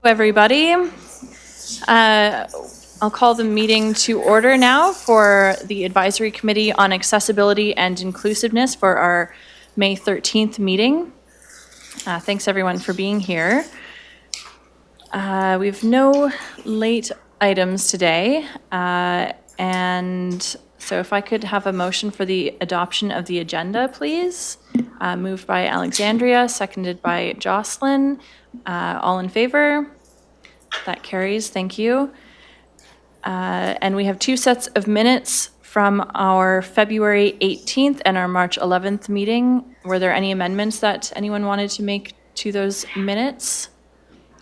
Everybody. I'll call the meeting to order now for the Advisory Committee on Accessibility and Inclusiveness for our May 13th meeting. Thanks everyone for being here. We have no late items today, and so if I could have a motion for the adoption of the agenda, please. Moved by Alexandria, seconded by Jocelyn. All in favor? That carries, thank you. And we have two sets of minutes from our February 18th and our March 11th meeting. Were there any amendments that anyone wanted to make to those minutes?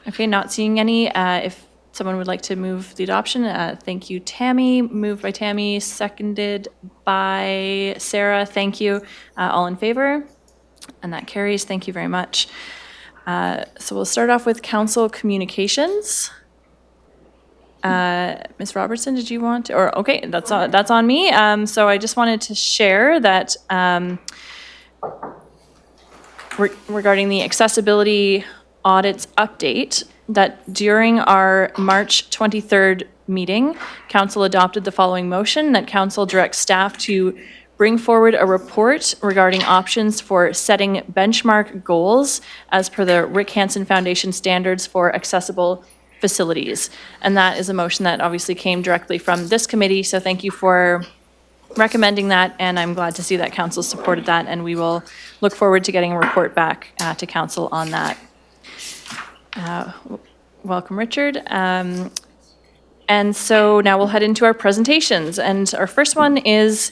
Okay, not seeing any. If someone would like to move the adoption, thank you, Tammy. Moved by Tammy, seconded by Sarah, thank you. All in favor? And that carries, thank you very much. So we'll start off with council communications. Ms. Robertson, did you want to, or okay, that's on me. So I just wanted to share that regarding the accessibility audits update, that during our March 23rd meeting, council adopted the following motion: that council directs staff to bring forward a report regarding options for setting benchmark goals as per the Rick Hansen Foundation standards for accessible facilities. And that is a motion that obviously came directly from this committee, so thank you for recommending that, and I'm glad to see that council supported that, and we will look forward to getting a report back to council on that. Welcome, Richard. And so now we'll head into our presentations, and our first one is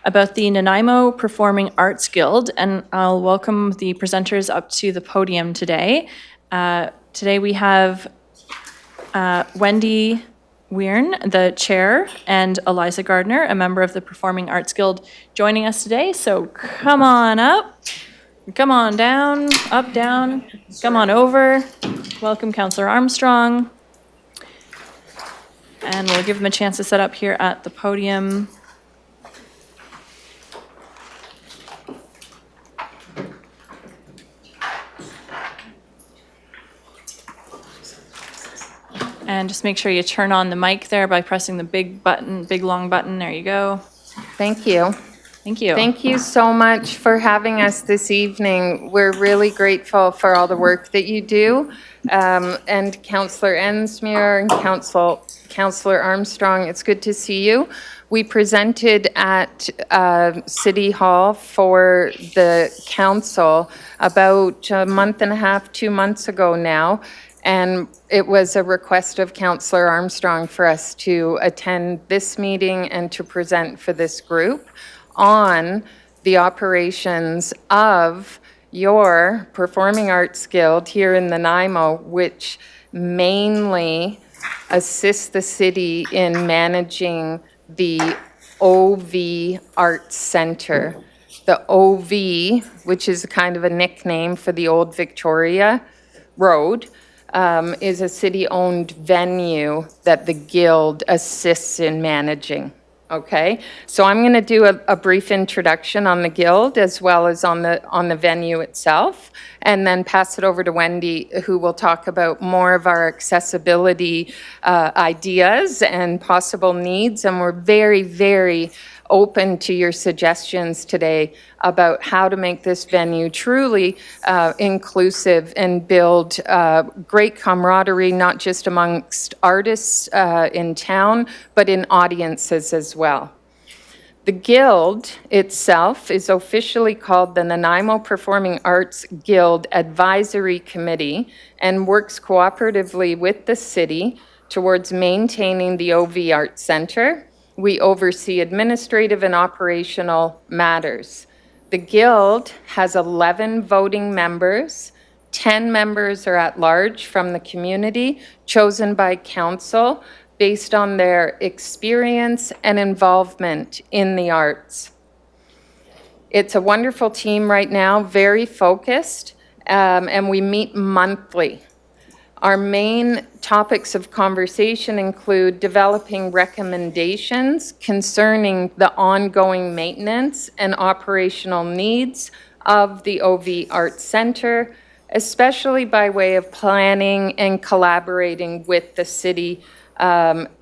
about the Nanaimo Performing Arts Guild, and I'll welcome the presenters up to the podium today. Today we have Wendy Weirn, the chair, and Eliza Gardner, a member of the Performing Arts Guild, joining us today. So come on up, come on down, up, down, come on over. Welcome, Councillor Armstrong. And we'll give them a chance to set up here at the podium. And just make sure you turn on the mic there by pressing the big button, big long button. There you go. Thank you. Thank you. Thank you so much for having us this evening. We're really grateful for all the work that you do. And Councillor Ensmuir and Councillor Armstrong, it's good to see you. We presented at City Hall for the council about a month and a half, 2 months ago now. And it was a request of Councillor Armstrong for us to attend this meeting and to present for this group on the operations of your Performing Arts Guild here in Nanaimo, which mainly assists the city in managing the OV Arts Centre. The OV, which is kind of a nickname for the Old Victoria Road, is a city-owned venue that the Guild assists in managing, okay? So I'm going to do a brief introduction on the Guild as well as on the venue itself, and then pass it over to Wendy, who will talk about more of our accessibility ideas and possible needs, and we're very, very open to your suggestions today about how to make this venue truly inclusive and build great camaraderie, not just amongst artists in town, but in audiences as well. The Guild itself is officially called the Nanaimo Performing Arts Guild Advisory Committee and works cooperatively with the city towards maintaining the OV Arts Centre. We oversee administrative and operational matters. The Guild has 11 voting members. 10 members are at large from the community, chosen by council based on their experience and involvement in the arts. It's a wonderful team right now, very focused, and we meet monthly. Our main topics of conversation include developing recommendations concerning the ongoing maintenance and operational needs of the OV Arts Centre, especially by way of planning and collaborating with the city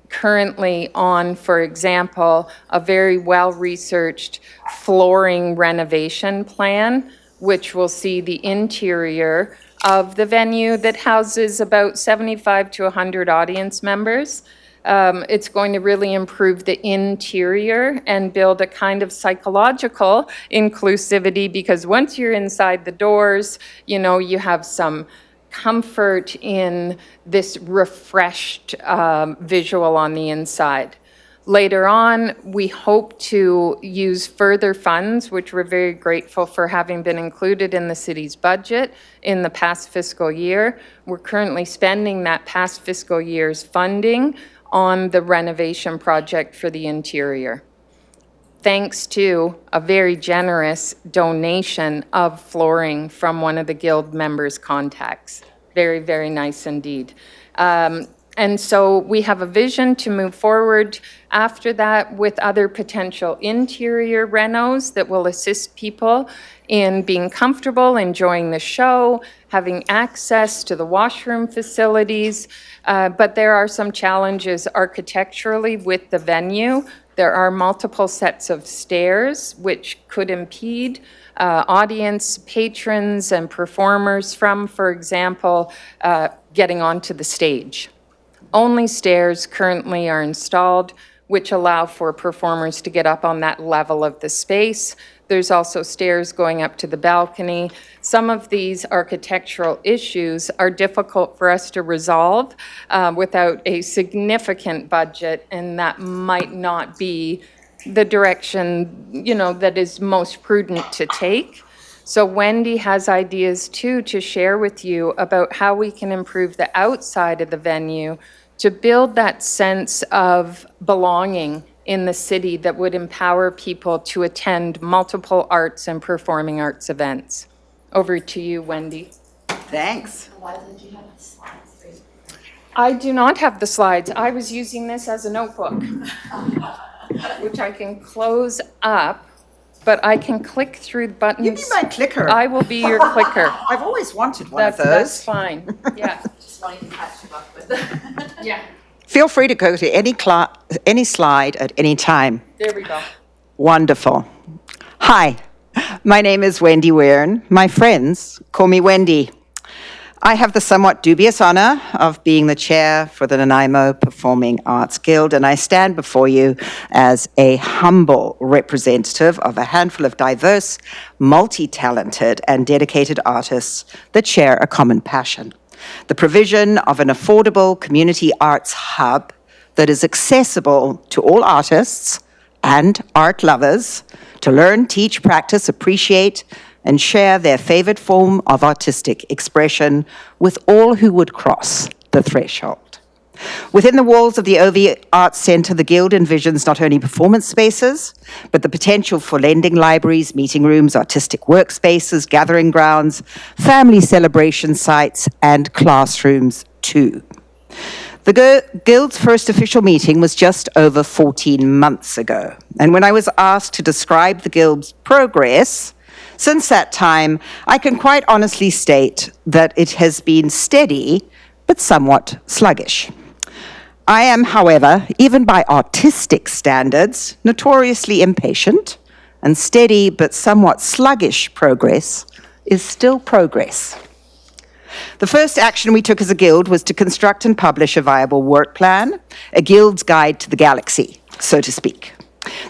currently on, for example, a very well-researched flooring renovation plan, which will see the interior of the venue that houses about 75 to 100 audience members. It's going to really improve the interior and build a kind of psychological inclusivity, because once you're inside the doors, you know, you have some comfort in this refreshed visual on the inside. Later on, we hope to use further funds, which we're very grateful for having been included in the city's budget in the past fiscal year. We're currently spending that past fiscal year's funding on the renovation project for the interior, thanks to a very generous donation of flooring from one of the Guild members' contacts. Very, very nice indeed. And so we have a vision to move forward after that with other potential interior renos that will assist people in being comfortable, enjoying the show, having access to the washroom facilities. But there are some challenges architecturally with the venue. There are multiple sets of stairs which could impede audience, patrons, and performers from, for example, getting onto the stage. Only stairs currently are installed, which allow for performers to get up on that level of the space. There's also stairs going up to the balcony. Some of these architectural issues are difficult for us to resolve without a significant budget, and that might not be the direction, you know, that is most prudent to take. So Wendy has ideas too to share with you about how we can improve the outside of the venue to build that sense of belonging in the city that would empower people to attend multiple arts and performing arts events. Over to you, Wendy. Thanks. I do not have the slides. I was using this as a notebook, which I can close up, but I can click through the buttons. You be my clicker. I will be your clicker. I've always wanted one of those. That's fine. Yeah. Just wanting to catch you up with. Yeah. Feel free to go to any slide at any time. There we go. Wonderful. Hi, my name is Wendy Weirn. My friends call me Wendy. I have the somewhat dubious honor of being the chair for the Nanaimo Performing Arts Guild, and I stand before you as a humble representative of a handful of diverse, multi-talented, and dedicated artists that share a common passion: the provision of an affordable community arts hub that is accessible to all artists and art lovers to learn, teach, practice, appreciate, and share their favorite form of artistic expression with all who would cross the threshold. Within the walls of the OV Arts Centre, the Guild envisions not only performance spaces, but the potential for lending libraries, meeting rooms, artistic workspaces, gathering grounds, family celebration sites, and classrooms too. The Guild's first official meeting was just over 14 months ago, and when I was asked to describe the Guild's progress since that time, I can quite honestly state that it has been steady, but somewhat sluggish. I am, however, even by artistic standards, notoriously impatient, and steady but somewhat sluggish progress is still progress. The first action we took as a guild was to construct and publish a viable work plan, a guild's guide to the galaxy, so to speak.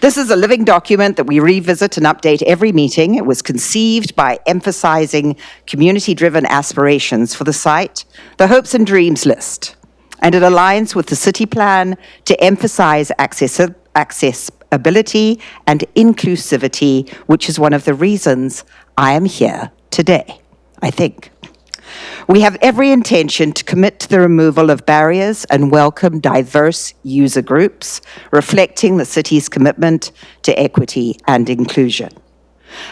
This is a living document that we revisit and update every meeting. It was conceived by emphasizing community-driven aspirations for the site, the hopes and dreams list, and it aligns with the city plan to emphasize accessibility and inclusivity, which is one of the reasons I am here today, I think. We have every intention to commit to the removal of barriers and welcome diverse user groups, reflecting the city's commitment to equity and inclusion.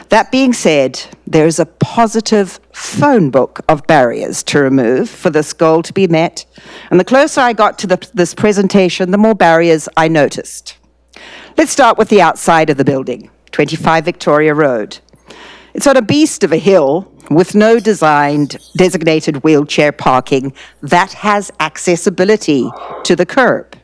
That being said, there is a positive phone book of barriers to remove for this goal to be met, and the closer I got to this presentation, the more barriers I noticed. Let's start with the outside of the building, 25 Victoria Road. It's on a beast of a hill with no designated wheelchair parking that has accessibility to the curb.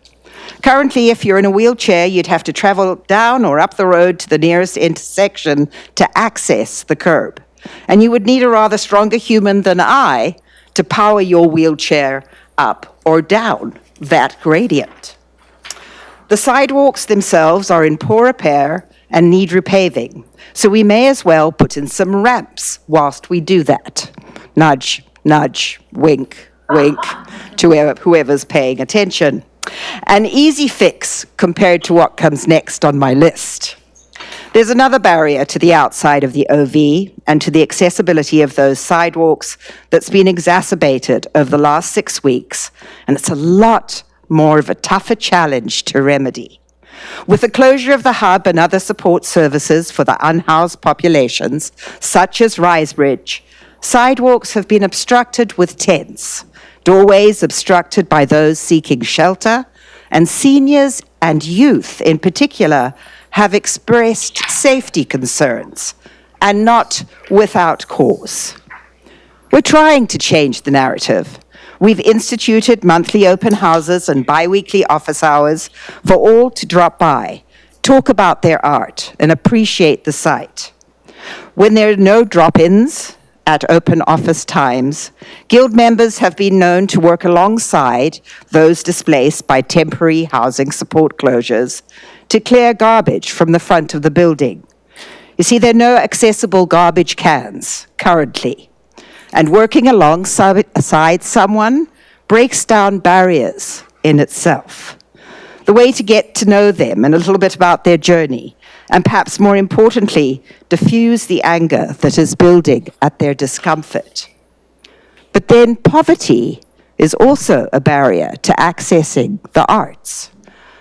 Currently, if you're in a wheelchair, you'd have to travel down or up the road to the nearest intersection to access the curb. And you would need a rather stronger human than I to power your wheelchair up or down that gradient. The sidewalks themselves are in poor repair and need repaving, so we may as well put in some ramps whilst we do that. Nudge, nudge, wink, wink to whoever's paying attention. An easy fix compared to what comes next on my list. There's another barrier to the outside of the OV and to the accessibility of those sidewalks that's been exacerbated over the last 6 weeks, and it's a lot more of a tougher challenge to remedy. With the closure of the hub and other support services for the unhoused populations, such as Risebridge, sidewalks have been obstructed with tents, doorways obstructed by those seeking shelter, and seniors and youth in particular have expressed safety concerns, and not without cause. We're trying to change the narrative. We've instituted monthly open houses and bi-weekly office hours for all to drop by, talk about their art, and appreciate the site. When there are no drop-ins at open office times, Guild members have been known to work alongside those displaced by temporary housing support closures to clear garbage from the front of the building. You see, there are no accessible garbage cans currently, and working alongside someone breaks down barriers in itself. The way to get to know them and a little bit about their journey, and perhaps more importantly, diffuse the anger that is building at their discomfort. But then poverty is also a barrier to accessing the arts,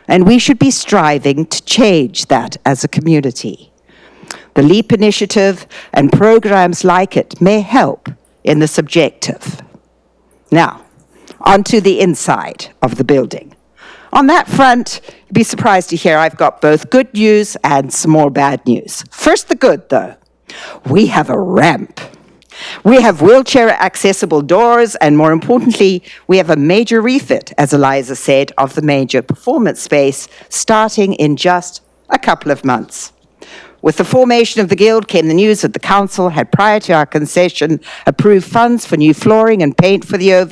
and we should be striving to change that as a community. The LEAP initiative and programs like it may help in this objective. Now, onto the inside of the building. On that front, you'd be surprised to hear I've got both good news and some more bad news. First, the good, though. We have a ramp. We have wheelchair-accessible doors, and more importantly, we have a major refit, as Eliza said, of the major performance space, starting in just a couple of months. With the formation of the Guild came the news that the Council had, prior to our concession, approved funds for new flooring and paint for the OV.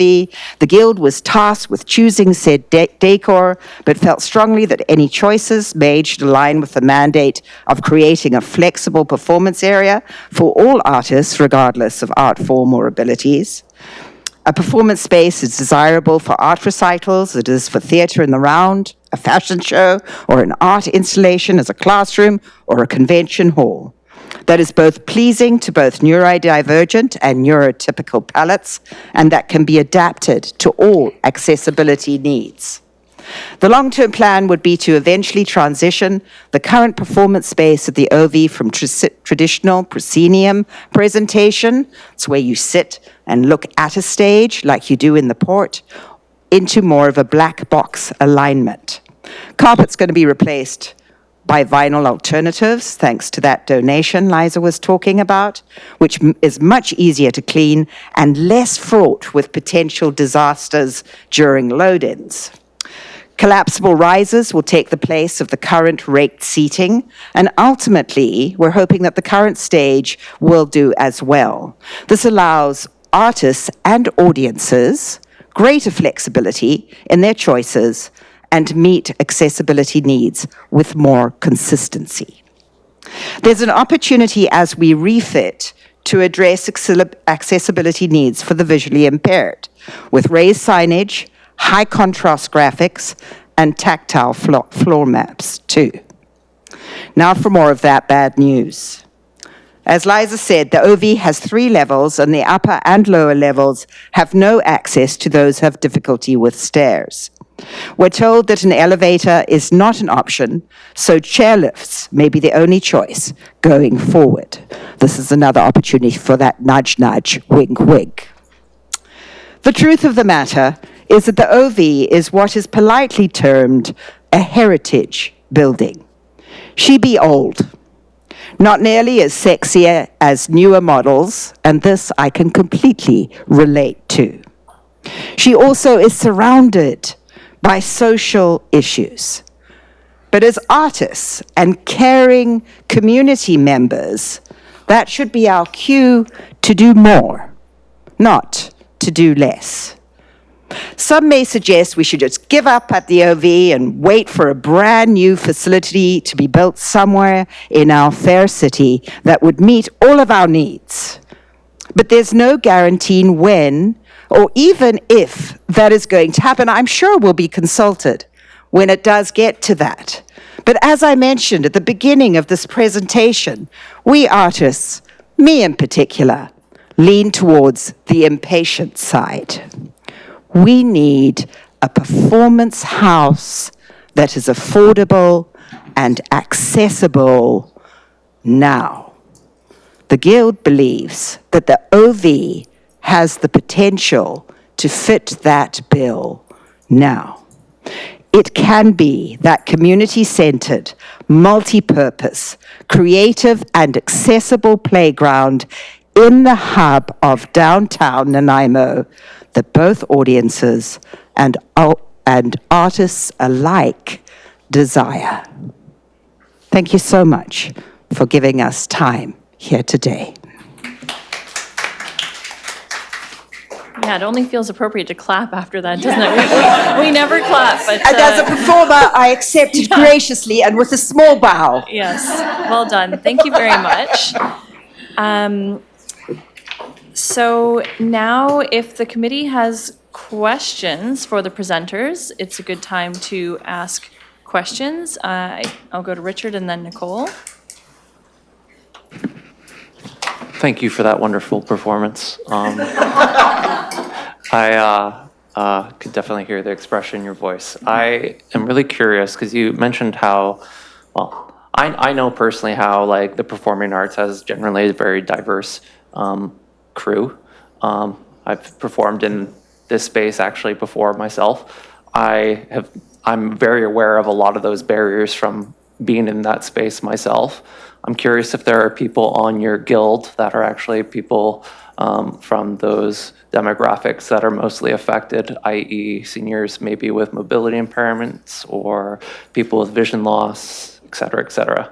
The Guild was tasked with choosing said decor, but felt strongly that any choices made should align with the mandate of creating a flexible performance area for all artists, regardless of art form or abilities. A performance space is desirable for art recitals, it is for theatre in the round, a fashion show, or an art installation as a classroom or a convention hall. That is both pleasing to both neurodivergent and neurotypical palates, and that can be adapted to all accessibility needs. The long-term plan would be to eventually transition the current performance space at the OV from traditional proscenium presentation, it's where you sit and look at a stage like you do in the port, into more of a black box alignment. Carpet's going to be replaced by vinyl alternatives, thanks to that donation Liza was talking about, which is much easier to clean and less fraught with potential disasters during load-ins. Collapsible risers will take the place of the current raked seating, and ultimately, we're hoping that the current stage will do as well. This allows artists and audiences greater flexibility in their choices and meet accessibility needs with more consistency. There's an opportunity as we refit to address accessibility needs for the visually impaired, with raised signage, high contrast graphics, and tactile floor maps too. Now for more of that bad news. As Liza said, the OV has 3 levels, and the upper and lower levels have no access to those who have difficulty with stairs. We're told that an elevator is not an option, so chairlifts may be the only choice going forward. This is another opportunity for that nudge, nudge, wink, wink. The truth of the matter is that the OV is what is politely termed a heritage building. She be old. Not nearly as sexy as newer models, and this I can completely relate to. She also is surrounded by social issues. But as artists and caring community members, that should be our cue to do more, not to do less. Some may suggest we should just give up at the OV and wait for a brand new facility to be built somewhere in our fair city that would meet all of our needs. But there's no guaranteeing when or even if that is going to happen. I'm sure we'll be consulted when it does get to that. But as I mentioned at the beginning of this presentation, we artists, me in particular, lean towards the impatient side. We need a performance house that is affordable and accessible now. The Guild believes that the OV has the potential to fit that bill now. It can be that community-centered, multi-purpose, creative and accessible playground in the hub of downtown Nanaimo that both audiences and artists alike desire. Thank you so much for giving us time here today. Yeah, it only feels appropriate to clap after that, doesn't it? We never clap, but... And as a performer, I accepted graciously and with a small bow. Yes, well done. Thank you very much. So now, if the committee has questions for the presenters, it's a good time to ask questions. I'll go to Richard and then Nicole. Thank you for that wonderful performance. I could definitely hear the expression in your voice. I am really curious because you mentioned how, well, I know personally how like the performing arts has generally a very diverse crew. I've performed in this space actually before myself. I'm very aware of a lot of those barriers from being in that space myself. I'm curious if there are people on your guild that are actually people from those demographics that are mostly affected, i.e. seniors maybe with mobility impairments or people with vision loss, et cetera, et cetera.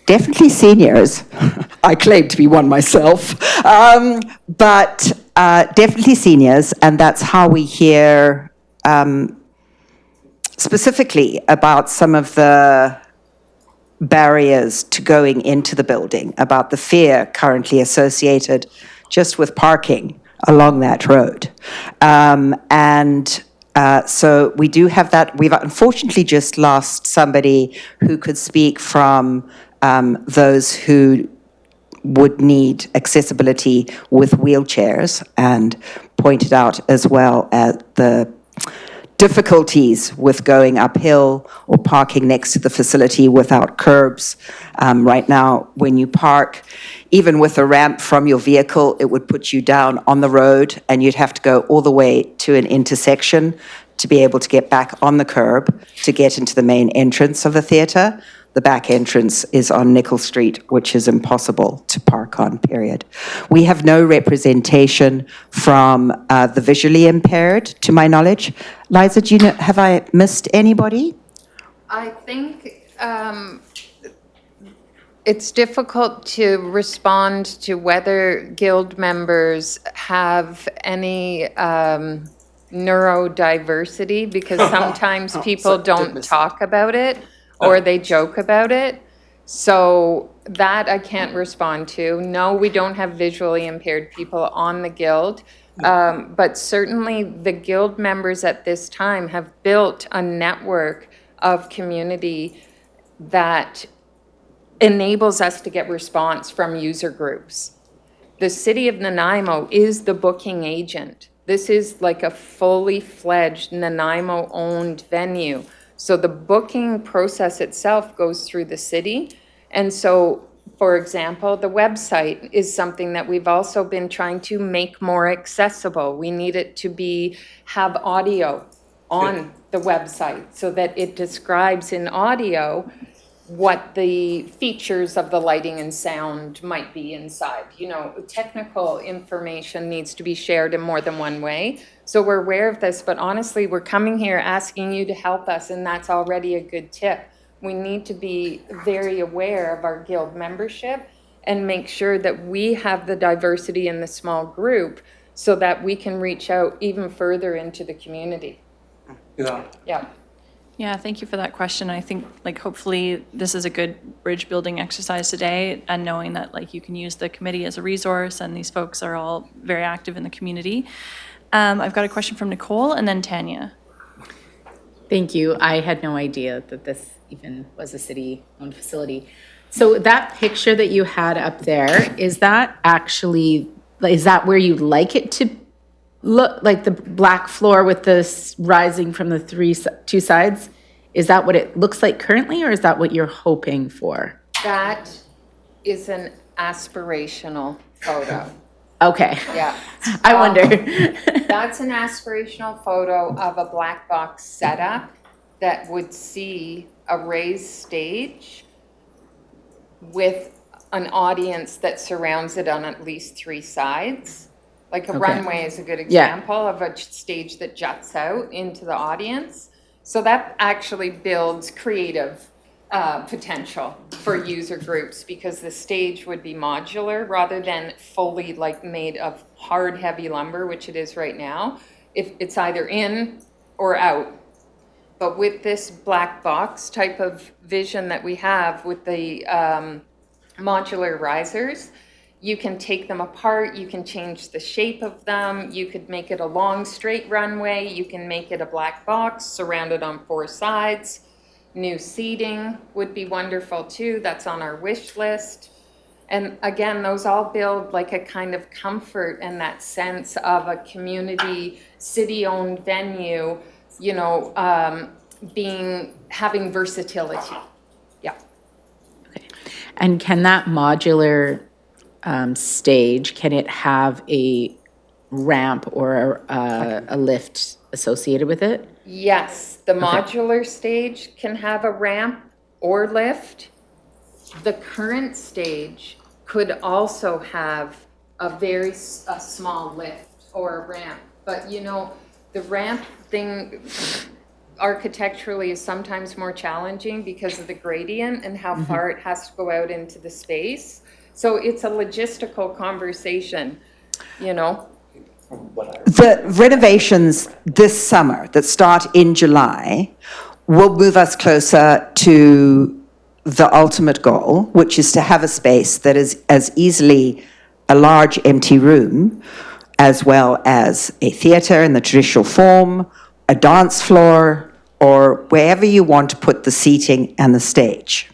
Definitely seniors. I claim to be one myself. But definitely seniors, and that's how we hear specifically about some of the barriers to going into the building, about the fear currently associated just with parking along that road. So we do have that. We've unfortunately just lost somebody who could speak from those who would need accessibility with wheelchairs, and pointed out as well at the difficulties with going uphill or parking next to the facility without curbs. Right now, when you park, even with a ramp from your vehicle, it would put you down on the road and you'd have to go all the way to an intersection to be able to get back on the curb to get into the main entrance of the theatre. The back entrance is on Nickel Street, which is impossible to park on, period. We have no representation from the visually impaired, to my knowledge. Liza, do you know, have I missed anybody? I think it's difficult to respond to whether guild members have any neurodiversity, because sometimes people don't talk about it or they joke about it. So that I can't respond to. No, we don't have visually impaired people on the guild. But certainly the guild members at this time have built a network of community that enables us to get response from user groups. The city of Nanaimo is the booking agent. This is like a fully fledged Nanaimo-owned venue. So the booking process itself goes through the city. And so, for example, the website is something that we've also been trying to make more accessible. We need it to have audio on the website so that it describes in audio what the features of the lighting and sound might be inside. You know, technical information needs to be shared in more than one way. So we're aware of this, but honestly, we're coming here asking you to help us, and that's already a good tip. We need to be very aware of our guild membership and make sure that we have the diversity in the small group so that we can reach out even further into the community. Yeah. Yeah. Yeah, thank you for that question. I think like hopefully this is a good bridge building exercise today, and knowing that like you can use the committee as a resource and these folks are all very active in the community. I've got a question from Nicole and then Tanya. Thank you. I had no idea that this even was a city-owned facility. So that picture that you had up there, is that where you like it to look, like the black floor with this rising from the two sides? Is that what it looks like currently, or is that what you're hoping for? That is an aspirational photo. Okay. Yeah. I wonder. That's an aspirational photo of a black box setup that would see a raised stage with an audience that surrounds it on at least 3 sides. Like a runway is a good example of a stage that juts out into the audience. So that actually builds creative potential for user groups, because the stage would be modular rather than fully like made of hard, heavy lumber, which it is right now. If it's either in or out. But with this black box type of vision that we have with the modular risers, you can take them apart, you can change the shape of them, you could make it a long straight runway, you can make it a black box surrounded on 4 sides. New seating would be wonderful too, that's on our wish list. And again, those all build like a kind of comfort and that sense of a community, city-owned venue, you know, having versatility. Yeah. Okay. And can that modular stage, can it have a ramp or a lift associated with it? Yes, the modular stage can have a ramp or lift. The current stage could also have a small lift or a ramp. But you know, the ramp thing architecturally is sometimes more challenging because of the gradient and how far it has to go out into the space. So it's a logistical conversation, you know. The renovations this summer that start in July will move us closer to the ultimate goal, which is to have a space that is as easily a large empty room, as well as a theatre in the traditional form, a dance floor, or wherever you want to put the seating and the stage.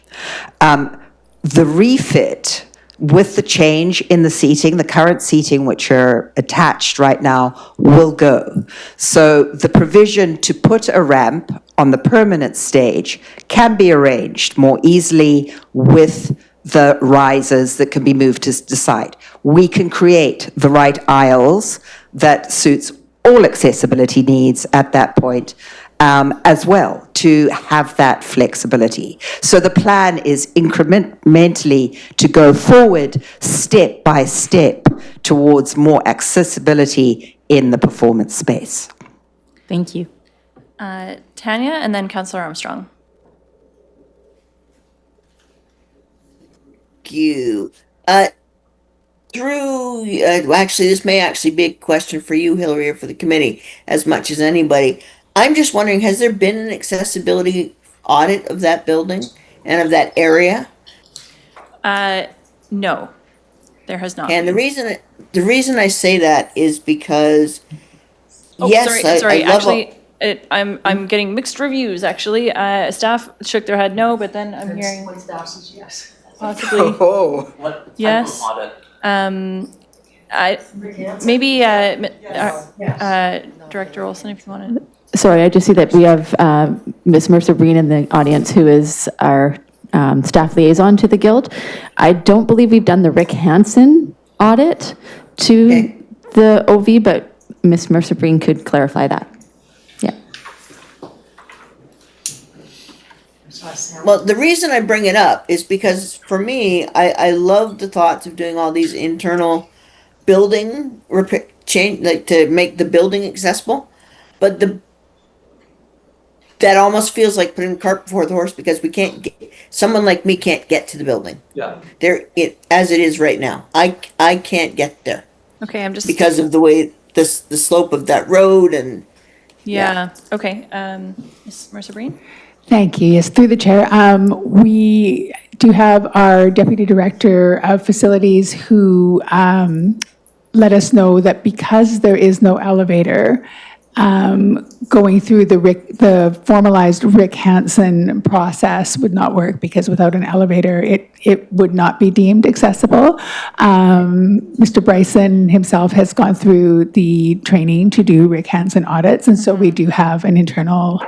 The refit with the change in the seating, the current seating which are attached right now will go. So the provision to put a ramp on the permanent stage can be arranged more easily with the risers that can be moved to the side. We can create the right aisles that suits all accessibility needs at that point, as well, to have that flexibility. So the plan is incrementally to go forward step by step towards more accessibility in the performance space. Thank you. Tanya and then Councillor Armstrong. Thank you. Actually, this may actually be a question for you, Hillary, or for the committee as much as anybody. I'm just wondering, has there been an accessibility audit of that building and of that area? No, there has not. And been. the reason I say that is because yes, sorry. I love Actually, I'm getting mixed reviews. Actually, staff shook their head no, but then I'm hearing One staff says yes. possibly Oh, What type Yes. of audit? maybe Director Olson, if you wanted. Sorry, I just see that we have Ms. Mercer Breen in the audience, who is our staff liaison to the Guild. I don't believe we've done the Rick Hansen audit to the OV, but Ms. Mercer Breen could clarify that. Yeah. Well, the reason I bring it up is because for me, I love the thoughts of doing all these internal building repair, change, like to make the building accessible. But that almost feels like putting the cart before the horse because we can't get, someone like me can't get to the building. Yeah. There, as it is right now. I can't get there Okay, I'm just. because of the way the slope of that road and Yeah, okay. Ms. Mercer Breen? Thank you. Yes, through the chair. We do have our Deputy Director of Facilities who let us know that because there is no elevator, going through the formalized Rick Hansen process would not work because without an elevator, it would not be deemed accessible. Mr. Bryson himself has gone through the training to do Rick Hansen audits, and so we do have an internal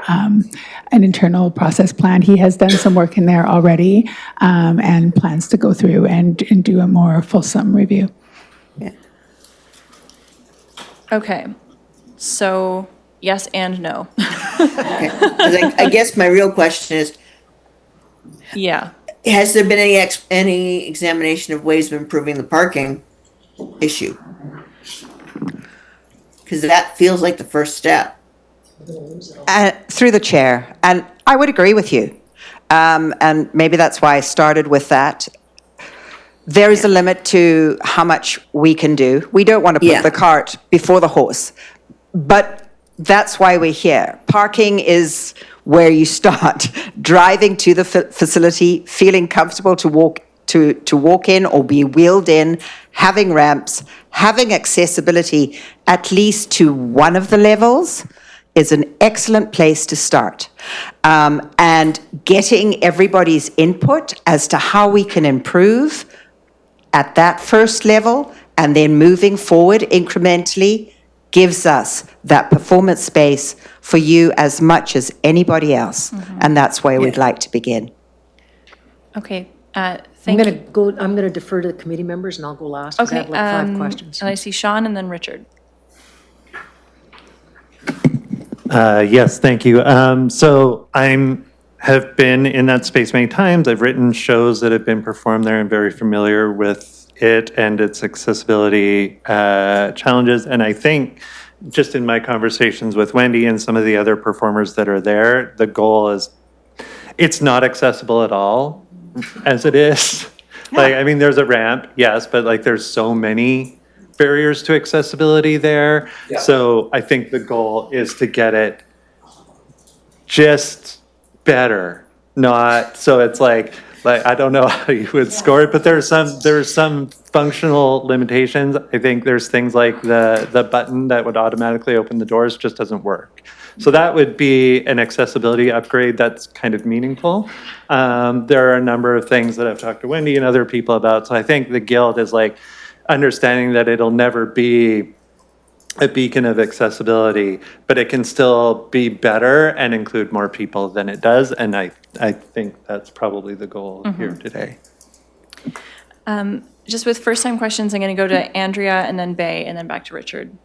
process plan. He has done some work in there already, and plans to go through and do a more fulsome review. Okay, so yes and no. okay. 'Cause I guess my real question is, Yeah. has there been any examination of ways of improving the parking issue? Because that feels like the first step. Through the chair, and I would agree with you. And maybe that's why I started with that. There is a limit to how much we can do. We don't want to put Yeah. the cart before the horse, but that's why we're here. Parking is where you start. Driving to the facility, feeling comfortable to walk in or be wheeled in, having ramps, having accessibility at least to one of the levels is an excellent place to start. And getting everybody's input as to how we can improve at that first level and then moving forward incrementally gives us that performance space for you as much as anybody else. And that's where we'd like to begin. Okay, I'm thank gonna you. go, I'm gonna defer to the committee members and I'll go last, because I Okay, have like 5 questions. and I see Sean and then Richard. Yes, thank you. So have been in that space many times. I've written shows that have been performed there. I'm very familiar with it and its accessibility challenges. And I think just in my conversations with Wendy and some of the other performers that are there, the goal is it's not accessible at all as it is. Like, I mean, there's a ramp, yes, but like there's so many barriers to accessibility there. Yeah. So I think the goal is to get it just better, not so it's like I don't know how you would score it, but there's some functional limitations. I think there's things like the button that would automatically open the doors just doesn't work. So that would be an accessibility upgrade that's kind of meaningful. There are a number of things that I've talked to Wendy and other people about. So I think the Guild is like understanding that it'll never be a beacon of accessibility, but it can still be better and include more people than it does. And I think that's probably the goal here today. Just with first-time questions, I'm going to go to Andrea and then Bay and then back to Richard.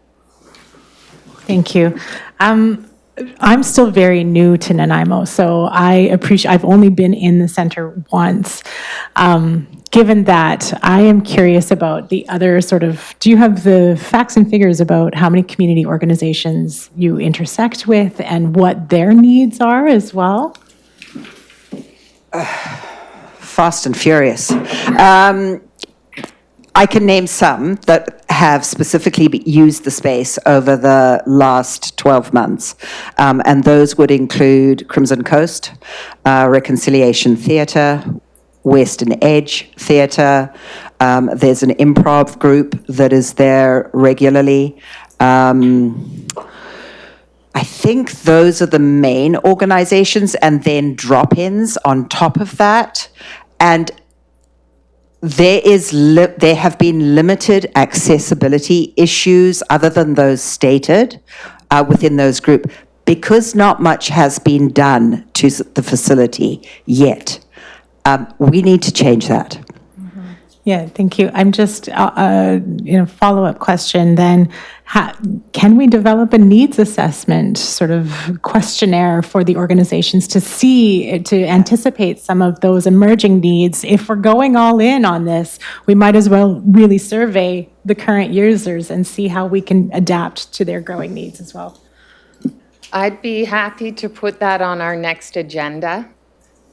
Thank you. I'm still very new to Nanaimo, so I've only been in the center once. Given that, I am curious about the other do you have the facts and figures about how many community organizations you intersect with and what their needs are as well? Fast and furious. I can name some that have specifically used the space over the last 12 months. And those would include Crimson Coast, Reconciliation Theatre, Western Edge Theatre. There's an improv group that is there regularly. I think those are the main organizations, and then drop-ins on top of that. And there have been limited accessibility issues other than those stated within those groups because not much has been done to the facility yet. We need to change that. Yeah, thank you. I'm just, follow-up question then. Can we develop a needs assessment sort of questionnaire for the organizations to anticipate some of those emerging needs? If we're going all in on this, we might as well really survey the current users and see how we can adapt to their growing needs as well. I'd be happy to put that on our next agenda.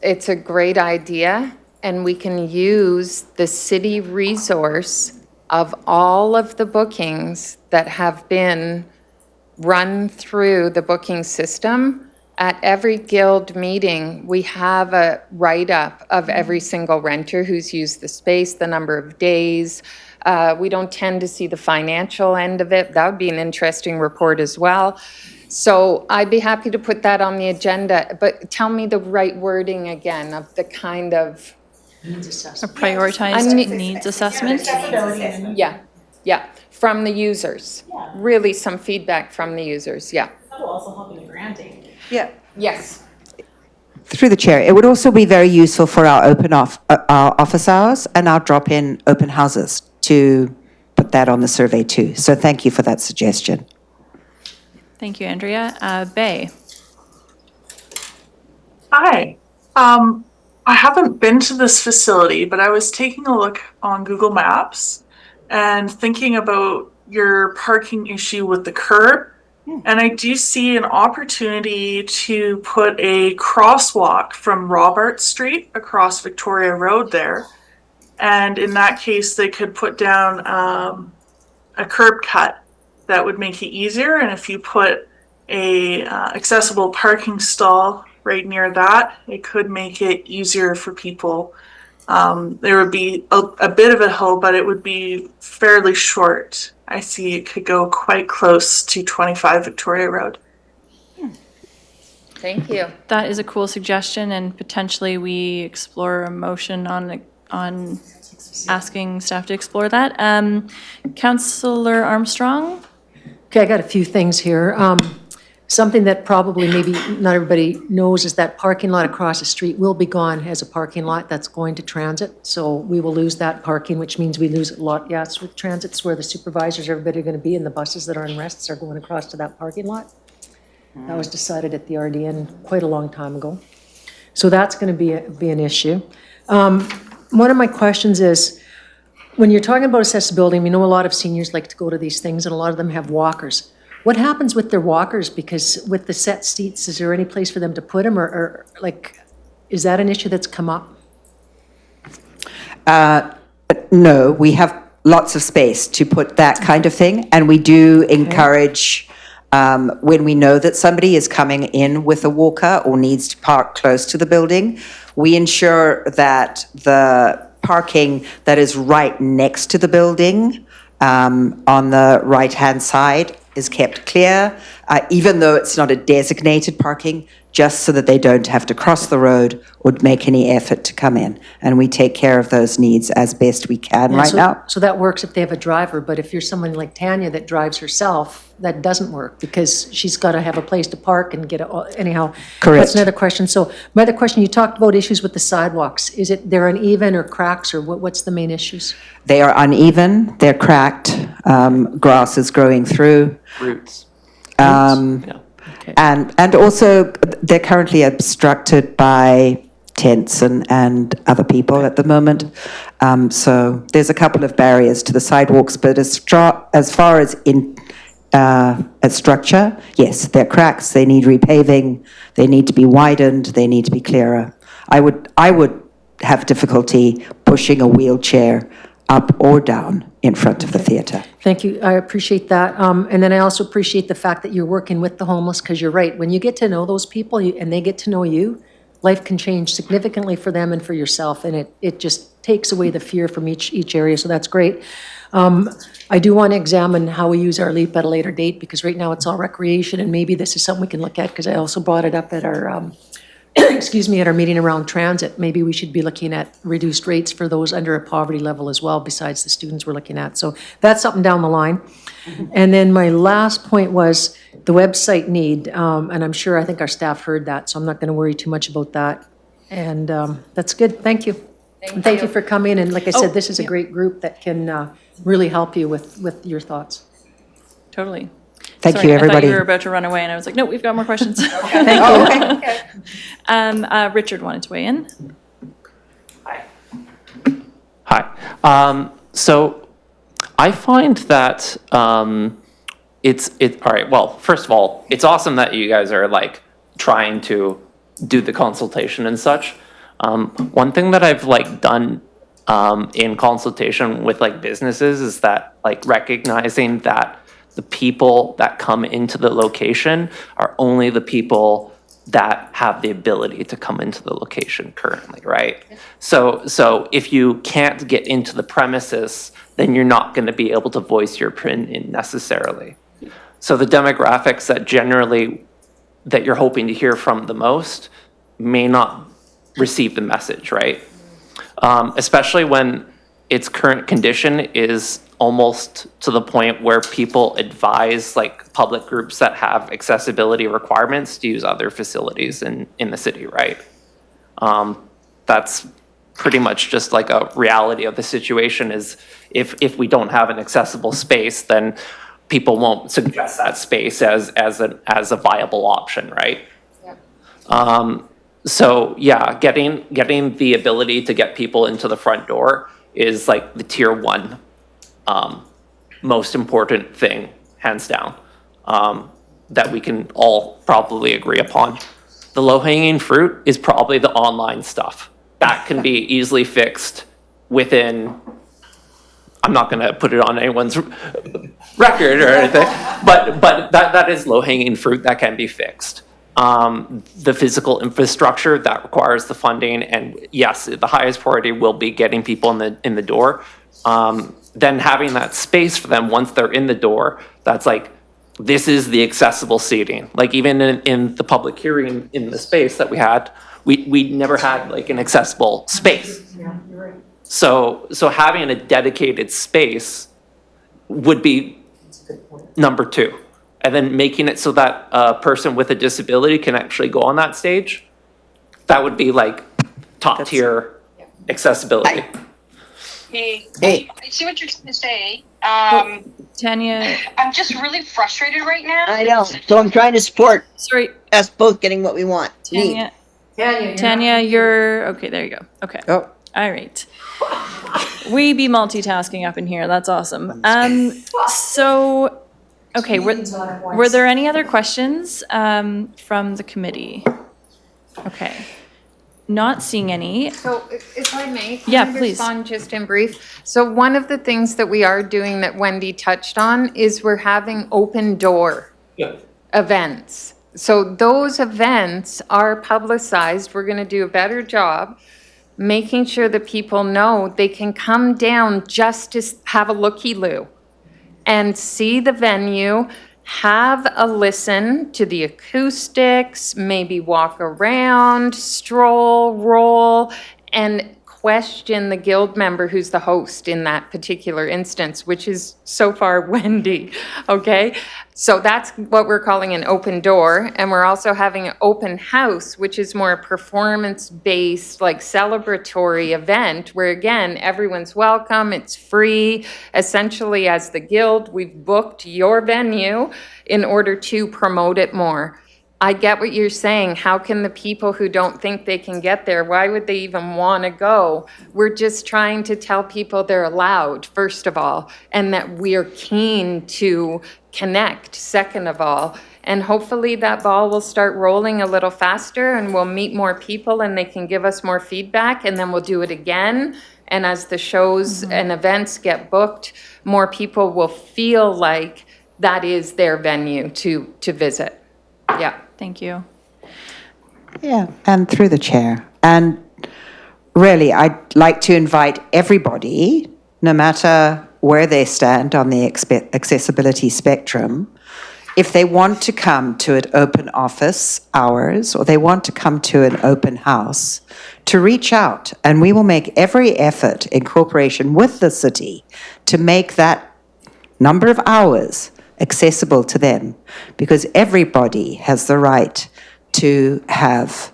It's a great idea, and we can use the city resource of all of the bookings that have been run through the booking system. At every guild meeting, we have a write-up of every single renter who's used the space, the number of days. We don't tend to see the financial end of it. That would be an interesting report as well. So I'd be happy to put that on the agenda, but tell me the right wording again of the kind of. A prioritized needs assessment? Yeah, from the users. Really some feedback from the users, yeah. That will also help in the granting. Yeah. Yes. Through the chair, it would also be very useful for our our office hours and our drop-in open houses to put that on the survey too. So thank you for that suggestion. Thank you, Andrea. Bay? Hi. I haven't been to this facility, but I was taking a look on Google Maps and thinking about your parking issue with the curb. And I do see an opportunity to put a crosswalk from Robert Street across Victoria Road there. And in that case, they could put down a curb cut that would make it easier. And if you put a accessible parking stall right near that, it could make it easier for people. There would be a bit of a hill, but it would be fairly short. I see it could go quite close to 25 Victoria Road. Thank you. That is a cool suggestion, and potentially we explore a motion on asking staff to explore that. Councillor Armstrong? Okay, I got a few things here. Something that probably maybe not everybody knows is that parking lot across the street will be gone as a parking lot that's going to transit. So we will lose that parking, which means we lose a lot. Yes, with transit's where the supervisors, everybody are going to be, and the buses that are in rests are going across to that parking lot. That was decided at the RDN quite a long time ago. So that's going to be an issue. One of my questions is, when you're talking about accessibility, we know a lot of seniors like to go to these things, and a lot of them have walkers. What happens with their walkers? Because with the set seats, is there any place for them to put them, or like, is that an issue that's come up? No, we have lots of space to put that kind of thing, and we do encourage, when we know that somebody is coming in with a walker or needs to park close to the building, we ensure that the parking that is right next to the building, on the right-hand side, is kept clear, even though it's not a designated parking, just so that they don't have to cross the road or make any effort to come in. And we take care of those needs as best we can right now. So that works if they have a driver, but if you're someone like Tanya that drives herself, that doesn't work because she's got to have a place to park and get it, anyhow. Correct. That's another question. So my other question, you talked about issues with the sidewalks. Is it they're uneven or cracks, or what's the main issues? They are uneven, they're cracked, grass is growing through. Roots. Yeah. And also, they're currently obstructed by tents and other people at the moment. So there's a couple of barriers to the sidewalks, but as far as structure, yes, they're cracks, they need repaving, they need to be widened, they need to be clearer. I would have difficulty pushing a wheelchair up or down in front of the theatre. Thank you. I appreciate that. And then I also appreciate the fact that you're working with the homeless, because you're right. When you get to know those people and they get to know you, life can change significantly for them and for yourself. And it just takes away the fear from each area. So that's great. I do want to examine how we use our LEAP at a later date, because right now it's all recreation, and maybe this is something we can look at, because I also brought it up at our at our meeting around transit. Maybe we should be looking at reduced rates for those under a poverty level as well, besides the students we're looking at. So that's something down the line. And then my last point was the website need, and I'm sure, I think our staff heard that, so I'm not going to worry too much about that. And that's good. Thank you. And thank you for coming, and like I said, this is a great group that can really help you with your thoughts. Totally. Thank Sorry, you, I thought everybody. you were about to run away, and I was like, no, we've got more questions. Thank you. Richard wanted to weigh in. Hi. So I find that all right, well, first of all, it's awesome that you guys are like trying to do the consultation and such. One thing that I've like done in consultation with like businesses is that like recognizing that the people that come into the location are only the people that have the ability to come into the location currently, right? So if you can't get into the premises, then you're not going to be able to voice your opinion necessarily. So the demographics that you're hoping to hear from the most may not receive the message, right? Especially when its current condition is almost to the point where people advise like public groups that have accessibility requirements to use other facilities in the city, right? That's pretty much just like a reality of the situation is if we don't have an accessible space, then people won't suggest that space as a viable option, right? Yeah. So yeah, getting the ability to get people into the front door is like the tier one most important thing, hands down, that we can all probably agree upon. The low-hanging fruit is probably the online stuff. That can be easily fixed within, I'm not going to put it on anyone's record or anything, but that is low-hanging fruit that can be fixed. The physical infrastructure that requires the funding, and yes, the highest priority will be getting people in the door. Then having that space for them once they're in the door, that's like, this is the accessible seating. Like even in the public hearing in the space that we had, we never had like an accessible space. Yeah, you're right. So having a dedicated space would be number two. And then making it so that a person with a disability can actually go on that stage, that would be like top tier accessibility. Hey, I see what you're trying to say. Tanya. I'm just really frustrated right now. I know. So I'm trying to support Sorry. us both getting what we want. Tanya, you're, okay, there you go. Okay. Oh. All right. We be multitasking up in here. That's awesome. So, okay, were there any other questions from the committee? Okay. Not seeing any. So if I may, Yeah, can I please. respond just in brief? So one of the things that we are doing that Wendy touched on is we're having open door events. So those events are publicized. We're going to do a better job making sure that people know they can come down just to have a looky-loo and see the venue, have a listen to the acoustics, maybe walk around, stroll, roll, and question the guild member who's the host in that particular instance, which is so far Wendy, okay? So that's what we're calling an open door, and we're also having an open house, which is more a performance-based, like celebratory event, where again, everyone's welcome, it's free. Essentially, as the guild, we've booked your venue in order to promote it more. I get what you're saying. How can the people who don't think they can get there, why would they even want to go? We're just trying to tell people they're allowed, first of all, and that we're keen to connect, second of all. And hopefully that ball will start rolling a little faster and we'll meet more people and they can give us more feedback, and then we'll do it again. And as the shows and events get booked, more people will feel like that is their venue to visit. Yeah. Thank you. Yeah, and through the chair. And really, I'd like to invite everybody, no matter where they stand on the accessibility spectrum, if they want to come to an open office hours or they want to come to an open house, to reach out, and we will make every effort in cooperation with the city to make that number of hours accessible to them, because everybody has the right to have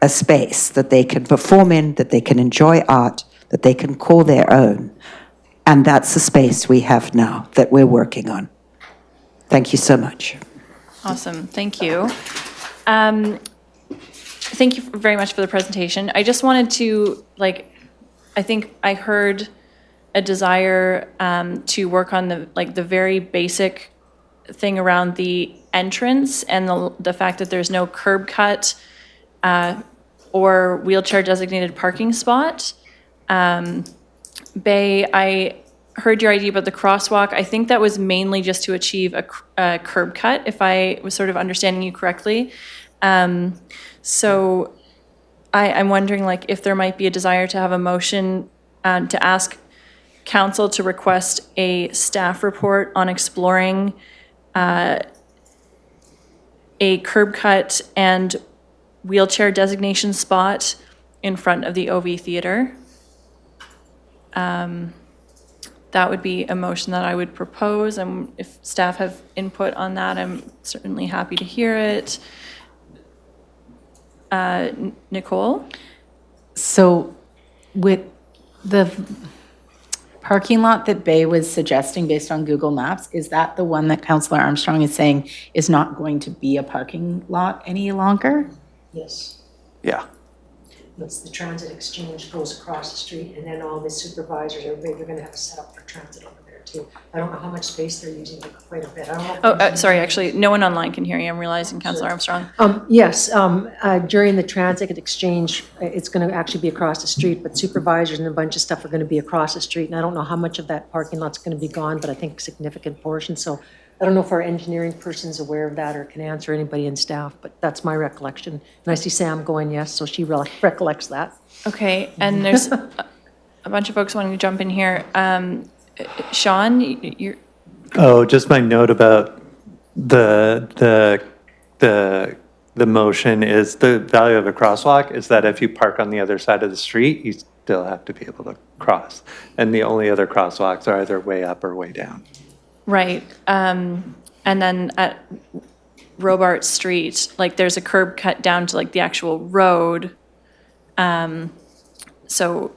a space that they can perform in, that they can enjoy art, that they can call their own. And that's the space we have now that we're working on. Thank you so much. Awesome, thank you. Thank you very much for the presentation. I just wanted to, I think I heard a desire to work on the very basic thing around the entrance and the fact that there's no curb cut or wheelchair designated parking spot. Bay, I heard your idea about the crosswalk. I think that was mainly just to achieve a curb cut, if I was sort of understanding you correctly. So I'm wondering if there might be a desire to have a motion to ask council to request a staff report on exploring a curb cut and wheelchair designation spot in front of the OV Theatre. That would be a motion that I would propose, and if staff have input on that, I'm certainly happy to hear it. Nicole? So with the parking lot that Bay was suggesting based on Google Maps, is that the one that Councillor Armstrong is saying is not going to be a parking lot any longer? Yes. Yeah. It's the transit exchange goes across the street, and then all the supervisors, everybody, they're gonna have to set up for transit over there too. I don't know how much space they're using, but quite a bit. I don't know. Oh, sorry, actually, no one online can hear you. I'm realizing, Councillor Armstrong. Yes, during the transit exchange, it's gonna actually be across the street, but supervisors and a bunch of stuff are gonna be across the street, and I don't know how much of that parking lot's gonna be gone, but I think a significant portion, so I don't know if our engineering person's aware of that or can answer anybody in staff, but that's my recollection. And I see Sam going yes, so she recollects that. Okay, and there's a bunch of folks wanting to jump in here. Sean, you're... Oh, just my note about the motion is the value of a crosswalk is that if you park on the other side of the street, you still have to be able to cross. And the only other crosswalks are either way up or way down. Right, and then at Robart Street, there's a curb cut down to the actual road. So,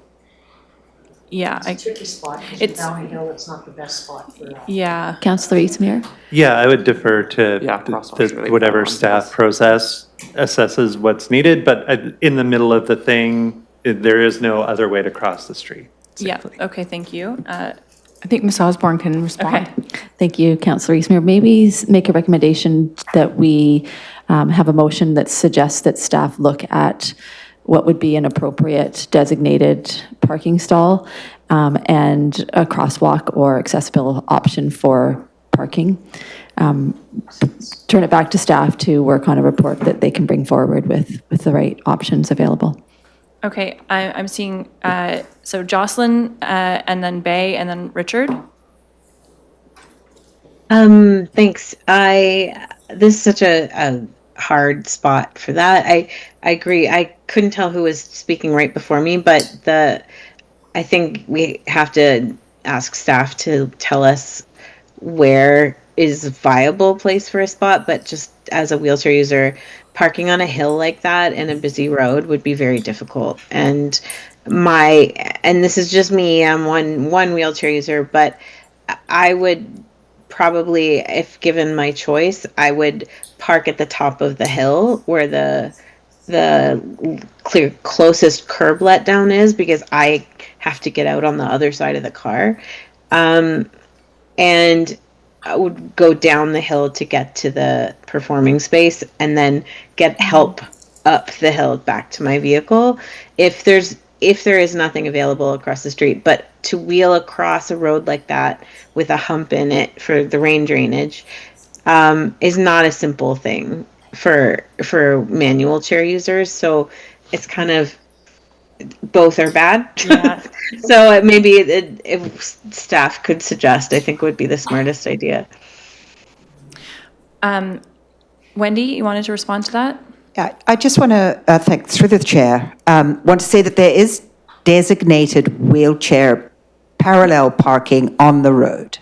yeah. It's a tricky spot, because It's- Valley Hill, it's not the best spot for that. Yeah, Councillor Eastmere? Yeah, I would defer to Yeah, crosswalks really whatever fun. staff process assesses what's needed, but in the middle of the thing, there is no other way to cross the street yeah, safely. okay, thank you. I think Ms. Osborne can respond. Okay. Thank you, Councillor Eastmere. Maybe make a recommendation that we have a motion that suggests that staff look at what would be an appropriate designated parking stall and a crosswalk or accessible option for parking. Turn it back to staff to work on a report that they can bring forward with the right options available. Okay, I'm seeing, so Jocelyn, and then Bay, and then Richard. Thanks. This is such a hard spot for that. I agree. I couldn't tell who was speaking right before me, but I think we have to ask staff to tell us where is a viable place for a spot, but just as a wheelchair user, parking on a hill like that in a busy road would be very difficult. And this is just me, I'm one wheelchair user, but I would probably, if given my choice, I would park at the top of the hill where the closest curb letdown is, because I have to get out on the other side of the car. And I would go down the hill to get to the performing space and then get help up the hill back to my vehicle if there is nothing available across the street. But to wheel across a road like that with a hump in it for the rain drainage is not a simple thing for manual chair users. So it's kind of both are bad. Yeah. So maybe if staff could suggest, I think would be the smartest idea. Wendy, you wanted to respond to that? Yeah, I just want to thank, through the chair, want to say that there is designated wheelchair parallel parking on the road,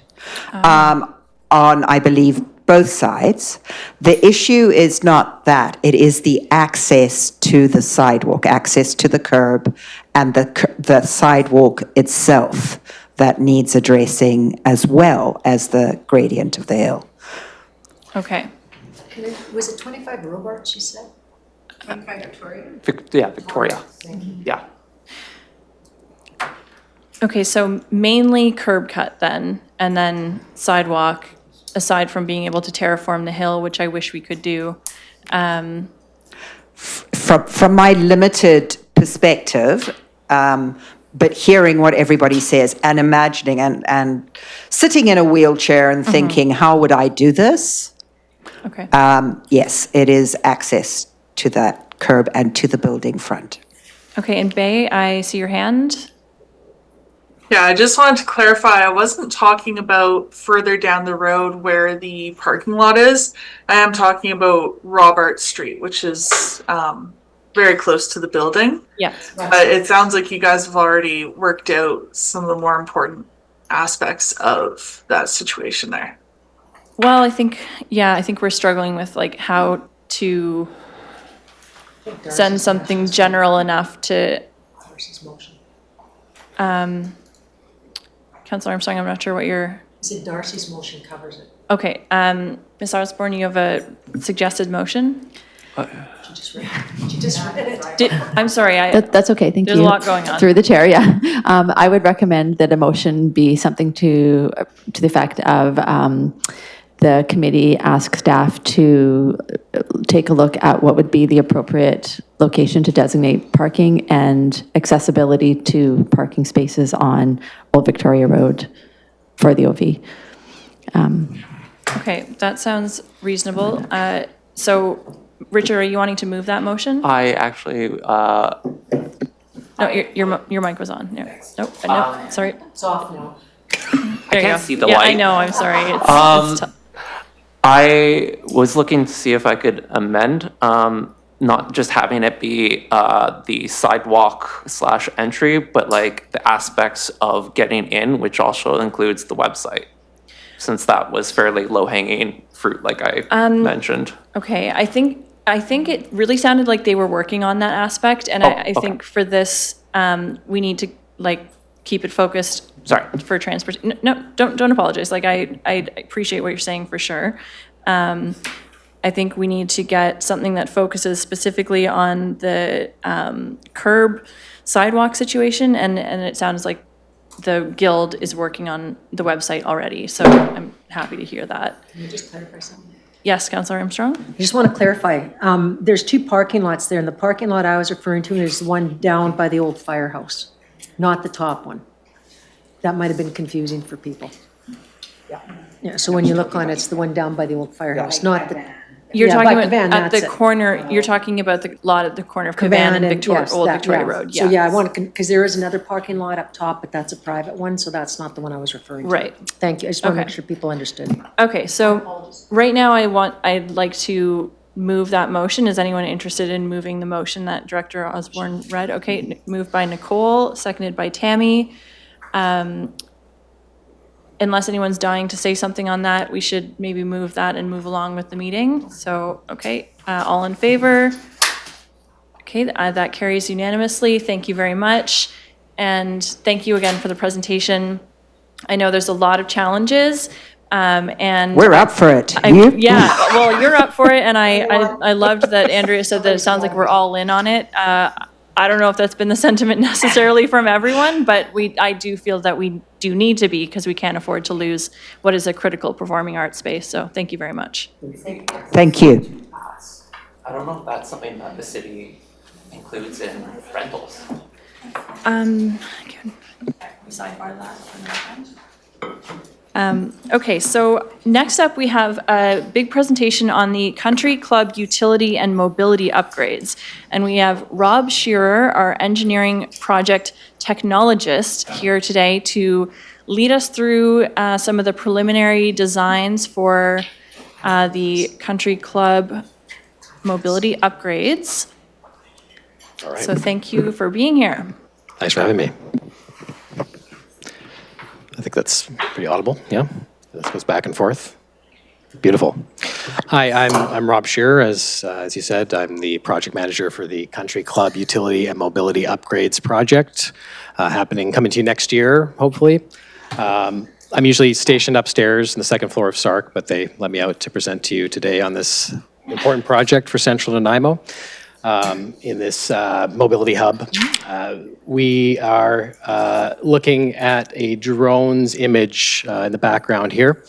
on, I believe, both sides. The issue is not that, it is the access to the sidewalk, access to the curb and the sidewalk itself that needs addressing as well as the gradient of the hill. Okay. Was it 25 Robart, she said? 25 Victoria? Yeah, Victoria. Yeah. Okay, so mainly curb cut then, and then sidewalk, aside from being able to terraform the hill, which I wish we could do. From my limited perspective, but hearing what everybody says and imagining and sitting in a wheelchair and thinking, how would I do this? Okay. Yes, it is access to that curb and to the building front. Okay, and Bay, I see your hand. Yeah, I just wanted to clarify, I wasn't talking about further down the road where the parking lot is. I am talking about Robert Street, which is very close to the building. Yes. But it sounds like you guys have already worked out some of the more important aspects of that situation there. Well, I think we're struggling with like how to send something general enough to, Councillor Armstrong, I'm not sure what your. I said Darcy's motion covers it. Okay, Ms. Osborne, you have a suggested motion? She just read it. I'm sorry, That's okay, thank you. There's a lot going on. Through the chair, yeah. I would recommend that a motion be something to the effect of the committee ask staff to take a look at what would be the appropriate location to designate parking and accessibility to parking spaces on Old Victoria Road for the OV. Okay, that sounds reasonable. So, Richard, are you wanting to move that motion? I actually, No, your mic was on. Yeah. Nope, no, sorry. It's off now. There you can't go. see the Yeah, light. I know, I'm sorry. It's tough. I was looking to see if I could amend, not just having it be the sidewalk / entry, but like the aspects of getting in, which also includes the website, since that was fairly low-hanging fruit, like I mentioned. Okay, I think it really sounded like they were working on that aspect, and I think for this, we need to like keep it focused. Sorry. For transport. No, don't apologize. Like I appreciate what you're saying for sure. I think we need to get something that focuses specifically on the curb sidewalk situation, and it sounds like the guild is working on the website already. So I'm happy to hear that. Can you just clarify something? Yes, Councillor Armstrong. I just want to clarify. There's two parking lots there, and the parking lot I was referring to is the one down by the old firehouse, not the top one. That might have been confusing for people. Yeah, so when you look on it, it's the one down by the old firehouse, not the. You're Yeah, talking by about Cavan, at that's the it. corner, you're talking about the lot at the corner of Cavan and Victoria, yes, Old that, Victoria yeah. Road, So yeah, I want to, because there is another parking lot up top, but that's a private one, so that's not the one I was referring to. Right. Thank you. I just want to make Okay. sure people understood. Okay, so right now I'd like to move that motion. Is anyone interested in moving the motion that Director Osborne read? Okay, moved by Nicole, seconded by Tammy. Unless anyone's dying to say something on that, we should maybe move that and move along with the meeting. So, okay, all in favor? Okay, that carries unanimously. Thank you very much. And thank you again for the presentation. I know there's a lot of challenges, and We're up for it. You? yeah, well, you're up for it, and I loved that Andrea said that it sounds like we're all in on it. I don't know if that's been the sentiment necessarily from everyone, but I do feel that we do need to be, because we can't afford to lose what is a critical performing arts space. So thank you very much. Thank you. I don't know if that's something that the city includes in rentals. Okay, so next up we have a big presentation on the country club utility and mobility upgrades. And we have Rob Shearer, our engineering project technologist, here today to lead us through some of the preliminary designs for the country club mobility upgrades. All right. So thank you for being here. Thanks for having me. I think that's pretty audible, yeah? This goes back and forth. Beautiful. Hi, I'm Rob Shearer. As you said, I'm the project manager for the Country Club Utility and Mobility Upgrades project, coming to you next year, hopefully. I'm usually stationed upstairs in the second floor of SARC, but they let me out to present to you today on this important project for Central Nanaimo in this mobility hub. We are looking at a drone's image in the background here,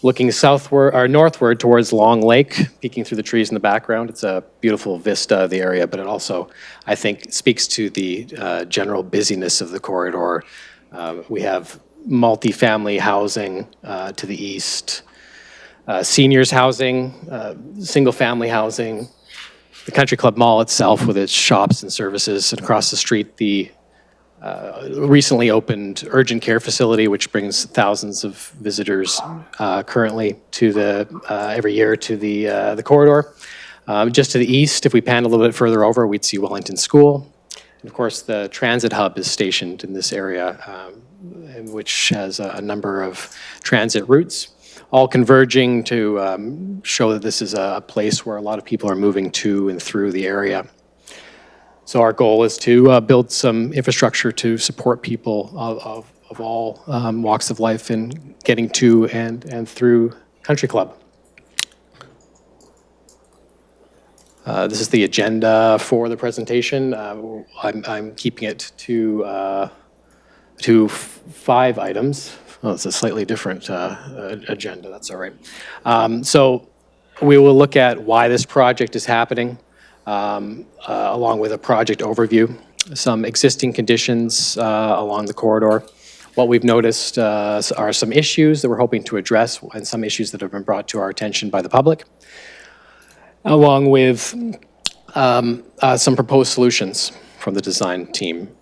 looking southward or northward towards Long Lake, peeking through the trees in the background. It's a beautiful vista of the area, but it also, I think, speaks to the general busyness of the corridor. We have multifamily housing to the east, seniors housing, single-family housing, the Country Club Mall itself with its shops and services, and across the street, the recently opened urgent care facility, which brings thousands of visitors currently to every year to the corridor. Just to the east, if we pan a little bit further over, we'd see Wellington School. And of course, the transit hub is stationed in this area, which has a number of transit routes, all converging to show that this is a place where a lot of people are moving to and through the area. So our goal is to build some infrastructure to support people of all walks of life in getting to and through Country Club. This is the agenda for the presentation. I'm keeping it to 5 items. Oh, it's a slightly different agenda, that's all right. So we will look at why this project is happening, along with a project overview, some existing conditions along the corridor. What we've noticed are some issues that we're hoping to address and some issues that have been brought to our attention by the public, along with some proposed solutions from the design team,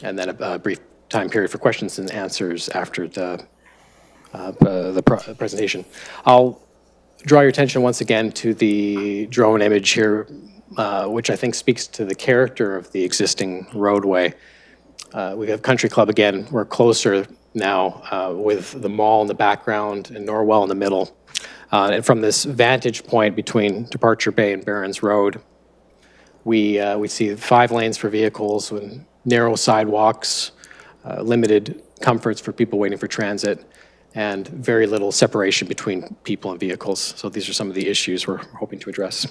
and then a brief time period for questions and answers after the presentation. I'll draw your attention once again to the drone image here, which I think speaks to the character of the existing roadway. We have Country Club again. We're closer now with the mall in the background and Norwell in the middle. And from this vantage point between Departure Bay and Barron's Road, we see 5 lanes for vehicles with narrow sidewalks, limited comforts for people waiting for transit, and very little separation between people and vehicles. So these are some of the issues we're hoping to address.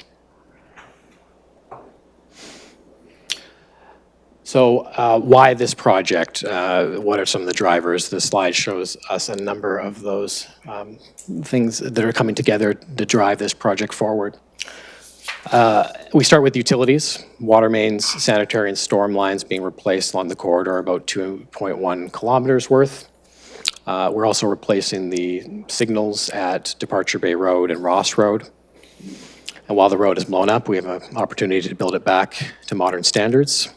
So why this project? What are some of the drivers? The slide shows us a number of those things that are coming together to drive this project forward. We start with utilities, water mains, sanitary and storm lines being replaced along the corridor, about 2.1 kilometers worth. We're also replacing the signals at Departure Bay Road and Ross Road. And while the road is blown up, we have an opportunity to build it back to modern standards.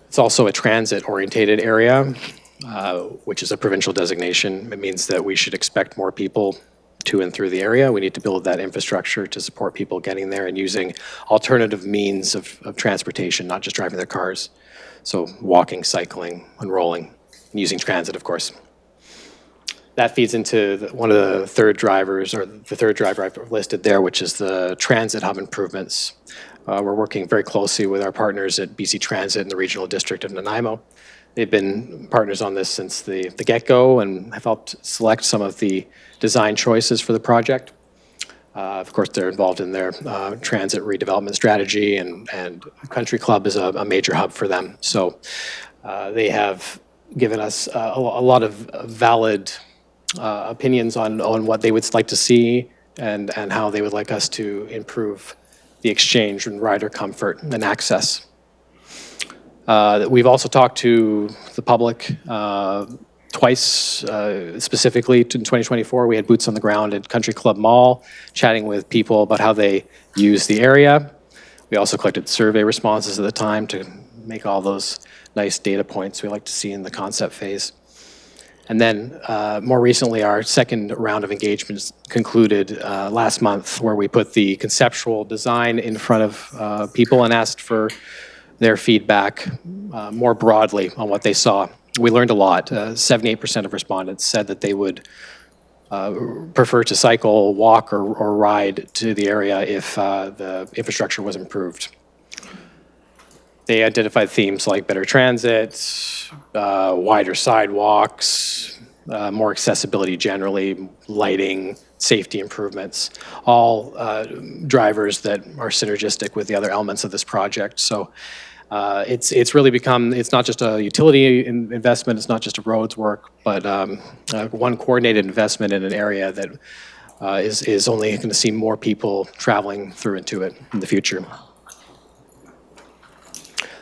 It's also a transit-orientated area, which is a provincial designation. It means that we should expect more people to and through the area. We need to build that infrastructure to support people getting there and using alternative means of transportation, not just driving their cars. So walking, cycling, and rolling, and using transit, of course. That feeds into one of the third drivers, or the third driver I've listed there, which is the transit hub improvements. We're working very closely with our partners at BC Transit and the Regional District of Nanaimo. They've been partners on this since the get-go and have helped select some of the design choices for the project. Of course, they're involved in their transit redevelopment strategy, and Country Club is a major hub for them. So they have given us a lot of valid opinions on what they would like to see and how they would like us to improve the exchange and rider comfort and access. We've also talked to the public twice, specifically in 2024. We had boots on the ground at Country Club Mall, chatting with people about how they use the area. We also collected survey responses at the time to make all those nice data points we like to see in the concept phase. And then more recently, our second round of engagements concluded last month, where we put the conceptual design in front of people and asked for their feedback more broadly on what they saw. We learned a lot. 78% of respondents said that they would prefer to cycle, walk, or ride to the area if the infrastructure was improved. They identified themes like better transit, wider sidewalks, more accessibility generally, lighting, safety improvements, all drivers that are synergistic with the other elements of this project. So it's really become, it's not just a utility investment, it's not just a roads work, but one coordinated investment in an area that is only going to see more people traveling through into it in the future.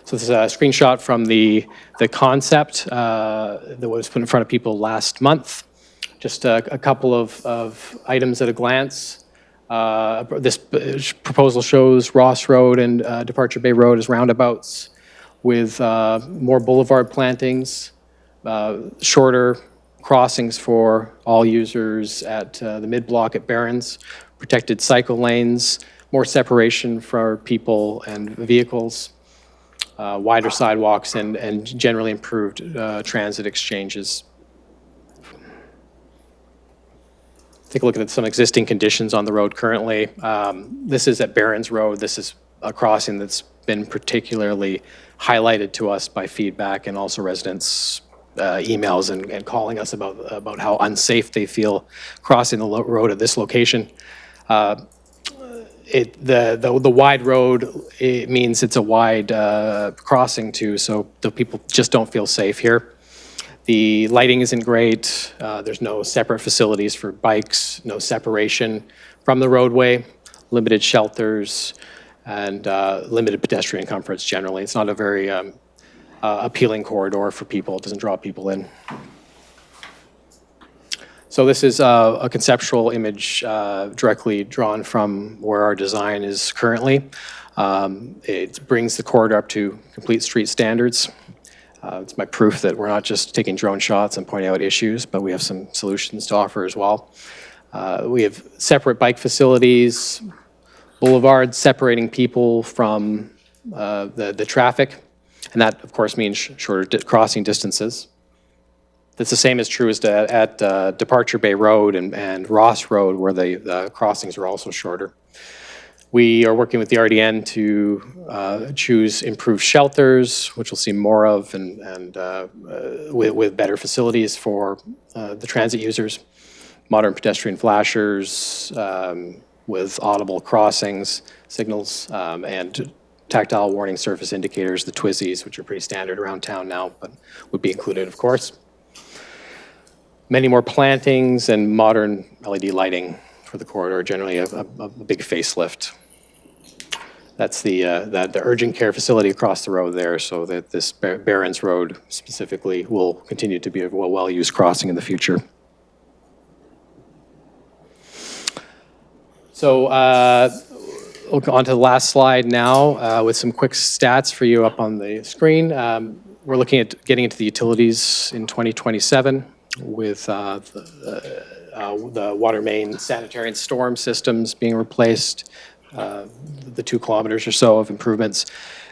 So this is a screenshot from the concept that was put in front of people last month. Just a couple of items at a glance. This proposal shows Ross Road and Departure Bay Road as roundabouts with more boulevard plantings, shorter crossings for all users at the mid-block at Barron's, protected cycle lanes, more separation for people and vehicles, wider sidewalks, and generally improved transit exchanges. Take a look at some existing conditions on the road currently. This is at Barron's Road. This is a crossing that's been particularly highlighted to us by feedback and also residents' emails and calling us about how unsafe they feel crossing the road at this location. The wide road, it means it's a wide crossing too, so the people just don't feel safe here. The lighting isn't great. There's no separate facilities for bikes, no separation from the roadway, limited shelters, and limited pedestrian comforts generally. It's not a very appealing corridor for people. It doesn't draw people in. So this is a conceptual image directly drawn from where our design is currently. It brings the corridor up to complete street standards. It's my proof that we're not just taking drone shots and pointing out issues, but we have some solutions to offer as well. We have separate bike facilities, boulevards separating people from the traffic, and that, of course, means shorter crossing distances. That's the same is true as at Departure Bay Road and Ross Road, where the crossings are also shorter. We are working with the RDN to choose improved shelters, which we'll see more of, and with better facilities for the transit users, modern pedestrian flashers with audible crossings, signals, and tactile warning surface indicators, the TWISIes, which are pretty standard around town now, but would be included, of course. Many more plantings and modern LED lighting for the corridor, generally a big facelift. That's the urgent care facility across the road there, so that this Barron's Road specifically will continue to be a well-used crossing in the future. So we'll go on to the last slide now with some quick stats for you up on the screen. We're looking at getting into the utilities in 2027 with the water main, sanitary and storm systems being replaced, the 2 kilometers or so of improvements.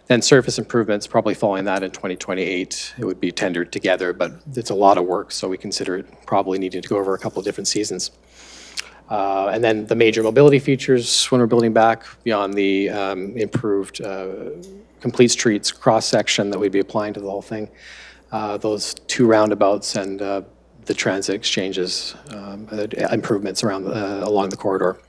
Then surface improvements, probably following that in 2028. It would be tendered together, but it's a lot of work, so we consider it probably needing to go over a couple of different seasons. And then the major mobility features when we're building back beyond the improved complete streets cross-section that we'd be applying to the whole thing. Those 2 roundabouts and the transit exchanges, improvements around along the corridor.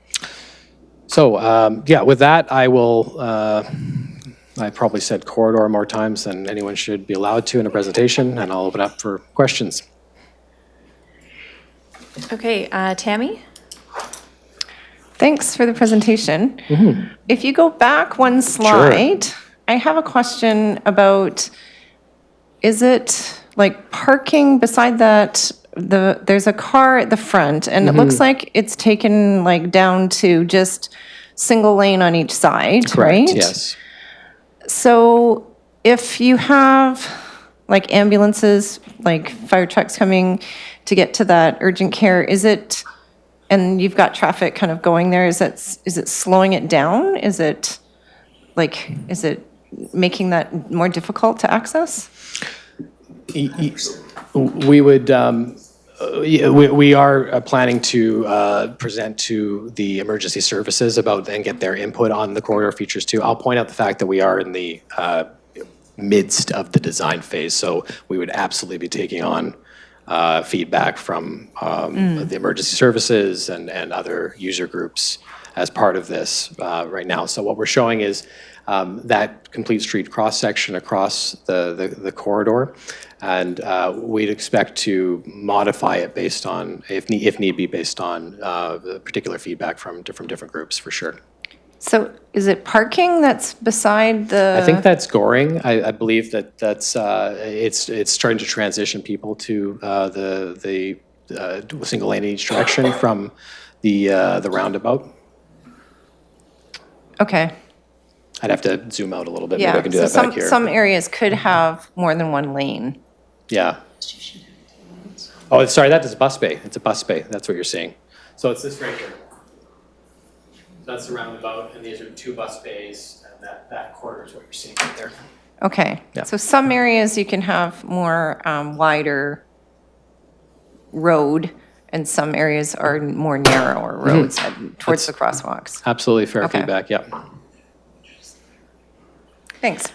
So yeah, with that, I will, I probably said corridor more times than anyone should be allowed to in a presentation, and I'll open up for questions. Okay, Tammy? Thanks for the presentation. If you go back one slide, I have a question about, is it like parking beside that, there's a car at the front, and it looks like it's taken like down to just single lane on each side, Correct, right? yes. So if you have like ambulances, like fire trucks coming to get to that urgent care, is it, and you've got traffic kind of going there, is it slowing it down? Is it making that more difficult to access? We would, Yeah, we are planning to present to the emergency services about and get their input on the corridor features too. I'll point out the fact that we are in the midst of the design phase, so we would absolutely be taking on feedback from the emergency services and other user groups as part of this right now. So what we're showing is that complete street cross-section across the corridor, and we'd expect to modify it based on, if need be, based on the particular feedback from different groups, for sure. So is it parking that's beside the? I think that's Goring. I believe that's it's starting to transition people to the single lane in each direction from the roundabout. Okay. I'd have to zoom out a little bit. Maybe Yeah, I can do so that back here. some areas could have more than one lane. Yeah. Oh, sorry, that is a bus bay. It's a bus bay. That's what you're seeing. So it's this right here. That's the roundabout, and these are 2 bus bays, and that corridor is what you're seeing right there. Okay, Yeah. so some areas you can have more wider road, and some areas are more narrower roads towards the crosswalks. Absolutely fair Okay. feedback, yep. Thanks.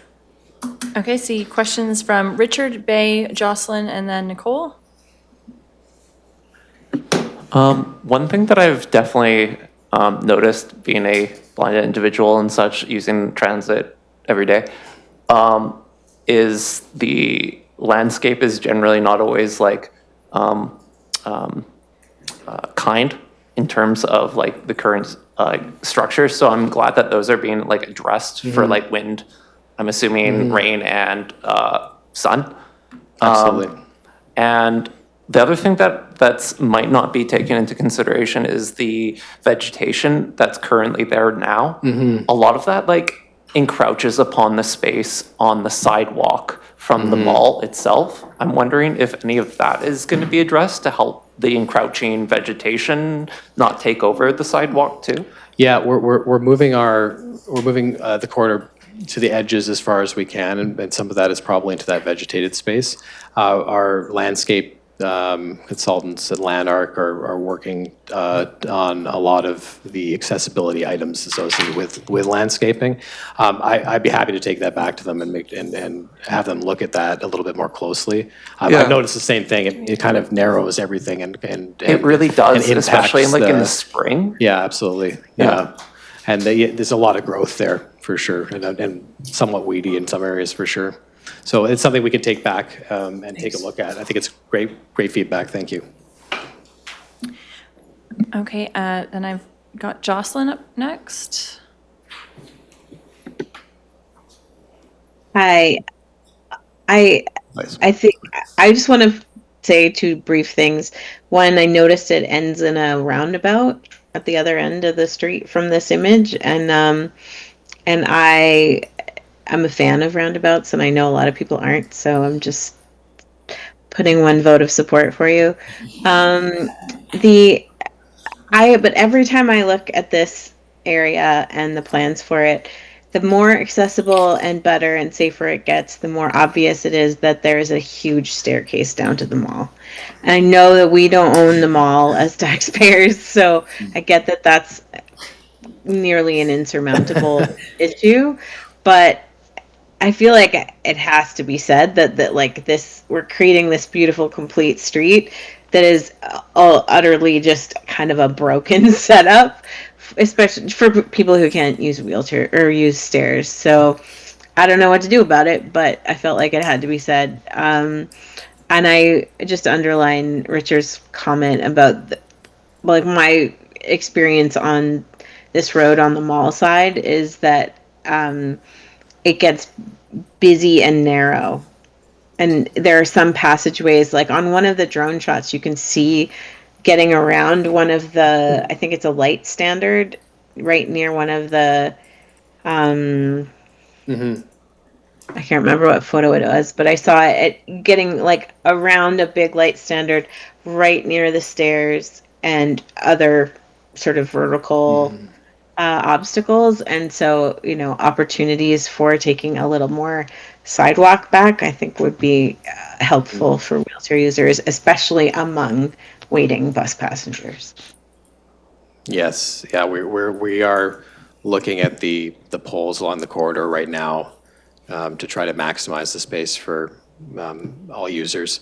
Okay, see questions from Richard, Bay, Jocelyn, and then Nicole. One thing that I've definitely noticed, being a blinded individual and such, using transit every day, is the landscape is generally not always like kind in terms of like the current structure. So I'm glad that those are being like addressed for like wind, I'm assuming rain and sun. Absolutely. And the other thing that's might not be taken into consideration is the vegetation that's currently there now. A lot of that like encroaches upon the space on the sidewalk from the mall itself. I'm wondering if any of that is going to be addressed to help the encroaching vegetation not take over the sidewalk too. Yeah, we're moving the corridor to the edges as far as we can, and some of that is probably into that vegetated space. Our landscape consultants at Landark are working on a lot of the accessibility items associated with landscaping. I'd be happy to take that back to them and have them look at that a little bit more closely. I've noticed the same thing. It kind of narrows everything and it really does, and especially impacts in the spring. Yeah, absolutely. Yeah. And there's a lot of growth there for sure, and somewhat weedy in some areas for sure. So it's something we can take back and take a look at. I think it's great feedback. Thank you. Okay, then I've got Jocelyn up next. Hi. I think I just want to say 2 brief things. One, I noticed it ends in a roundabout at the other end of the street from this image, and I'm a fan of roundabouts, and I know a lot of people aren't, so I'm just putting 1 vote of support for you. But every time I look at this area and the plans for it, the more accessible and better and safer it gets, the more obvious it is that there is a huge staircase down to the mall. And I know that we don't own the mall as taxpayers, so I get that that's nearly an insurmountable issue, but I feel like it has to be said that like this, we're creating this beautiful complete street that is utterly just kind of a broken setup, especially for people who can't use wheelchair or use stairs. So I don't know what to do about it, but I felt like it had to be said. And I just underline Richard's comment about like my experience on this road on the mall side is that it gets busy and narrow. And there are some passageways, like on one of the drone shots, you can see getting around one of the, I think it's a light standard, right near one of the, I can't remember what photo it was, but I saw it getting like around a big light standard right near the stairs and other sort of vertical obstacles. And so, opportunities for taking a little more sidewalk back, I think would be helpful for wheelchair users, especially among waiting bus passengers. Yes, yeah, we are looking at the poles along the corridor right now to try to maximize the space for all users.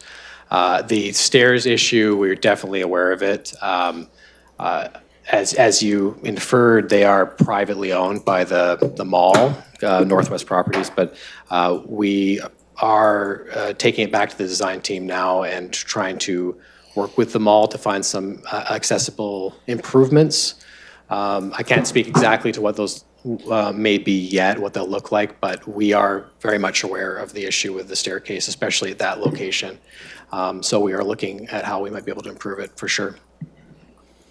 The stairs issue, we're definitely aware of it. As you inferred, they are privately owned by the mall, Northwest Properties, but we are taking it back to the design team now and trying to work with the mall to find some accessible improvements. I can't speak exactly to what those may be yet, what they'll look like, but we are very much aware of the issue with the staircase, especially at that location. So we are looking at how we might be able to improve it for sure.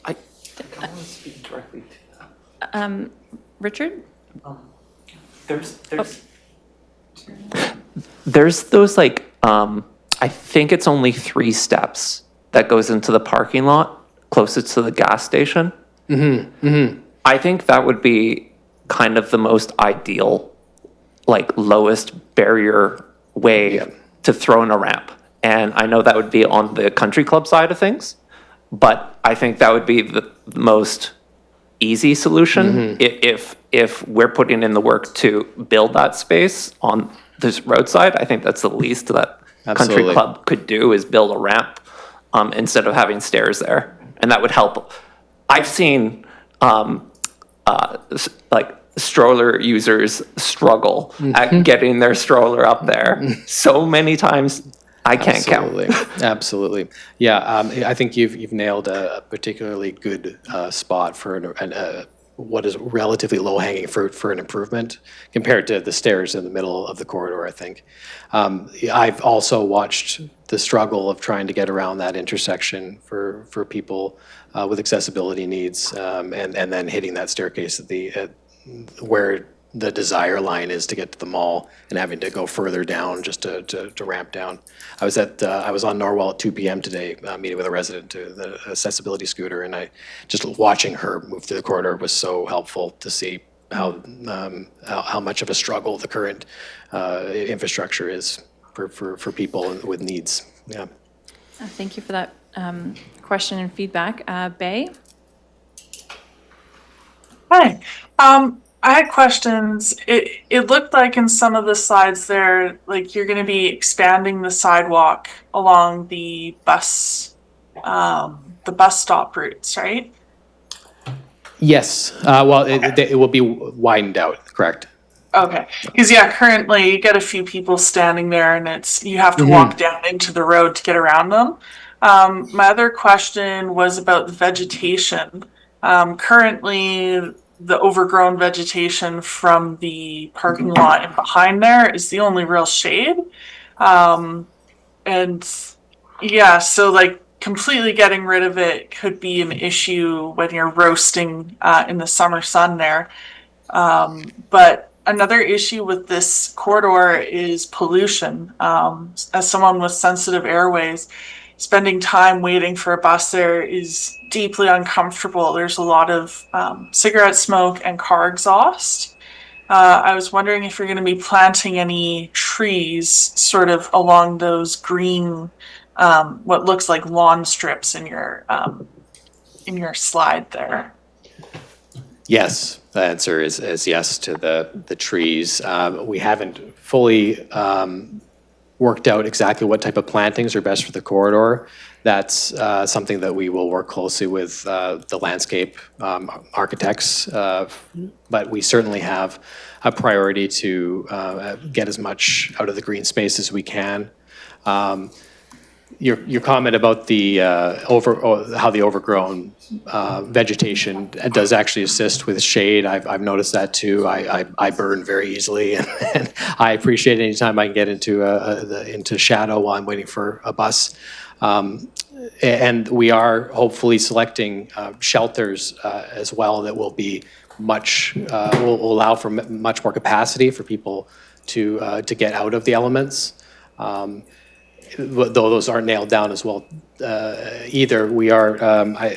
I want to speak directly to that. Richard? There's those I think it's only 3 steps that goes into the parking lot closest to the gas station. I think that would be kind of the most ideal, lowest barrier way to throw in a ramp. And I know that would be on the country club side of things, but I think that would be the most easy solution. If we're putting in the work to build that space on this roadside, I think that's the least that country club could do is build a ramp instead of having stairs there. And that would help. I've seen stroller users struggle at getting their stroller up there so many times. I can't count. Absolutely. Yeah, I think you've nailed a particularly good spot for what is relatively low-hanging fruit for an improvement compared to the stairs in the middle of the corridor, I think. I've also watched the struggle of trying to get around that intersection for people with accessibility needs, and then hitting that staircase at where the desire line is to get to the mall and having to go further down just to ramp down. I was on Norwell at 2 p.m. today, meeting with a resident to the accessibility scooter, and I just watching her move through the corridor was so helpful to see how much of a struggle the current infrastructure is for people with needs. Yeah. Thank you for that question and feedback. Bay? Hi. I had questions. It looked like in some of the slides there, you're going to be expanding the sidewalk along the bus stop routes, right? Yes. Well, it will be widened out, correct? Okay. Because currently you get a few people standing there, and you have to walk down into the road to get around them. My other question was about the vegetation. Currently, the overgrown vegetation from the parking lot and behind there is the only real shade. So completely getting rid of it could be an issue when you're roasting in the summer sun there. But another issue with this corridor is pollution. As someone with sensitive airways, spending time waiting for a bus there is deeply uncomfortable. There's a lot of cigarette smoke and car exhaust. I was wondering if you're going to be planting any trees sort of along those green, what looks like lawn strips in your slide there. Yes, the answer is yes to the trees. We haven't fully worked out exactly what type of plantings are best for the corridor. That's something that we will work closely with the landscape architects, but we certainly have a priority to get as much out of the green space as we can. Your comment about the how the overgrown vegetation does actually assist with shade. I've noticed that too. I burn very easily, and I appreciate any time I can get into shadow while I'm waiting for a bus. And we are hopefully selecting shelters as well that will be will allow for much more capacity for people to get out of the elements. though those aren't nailed down as well either, we are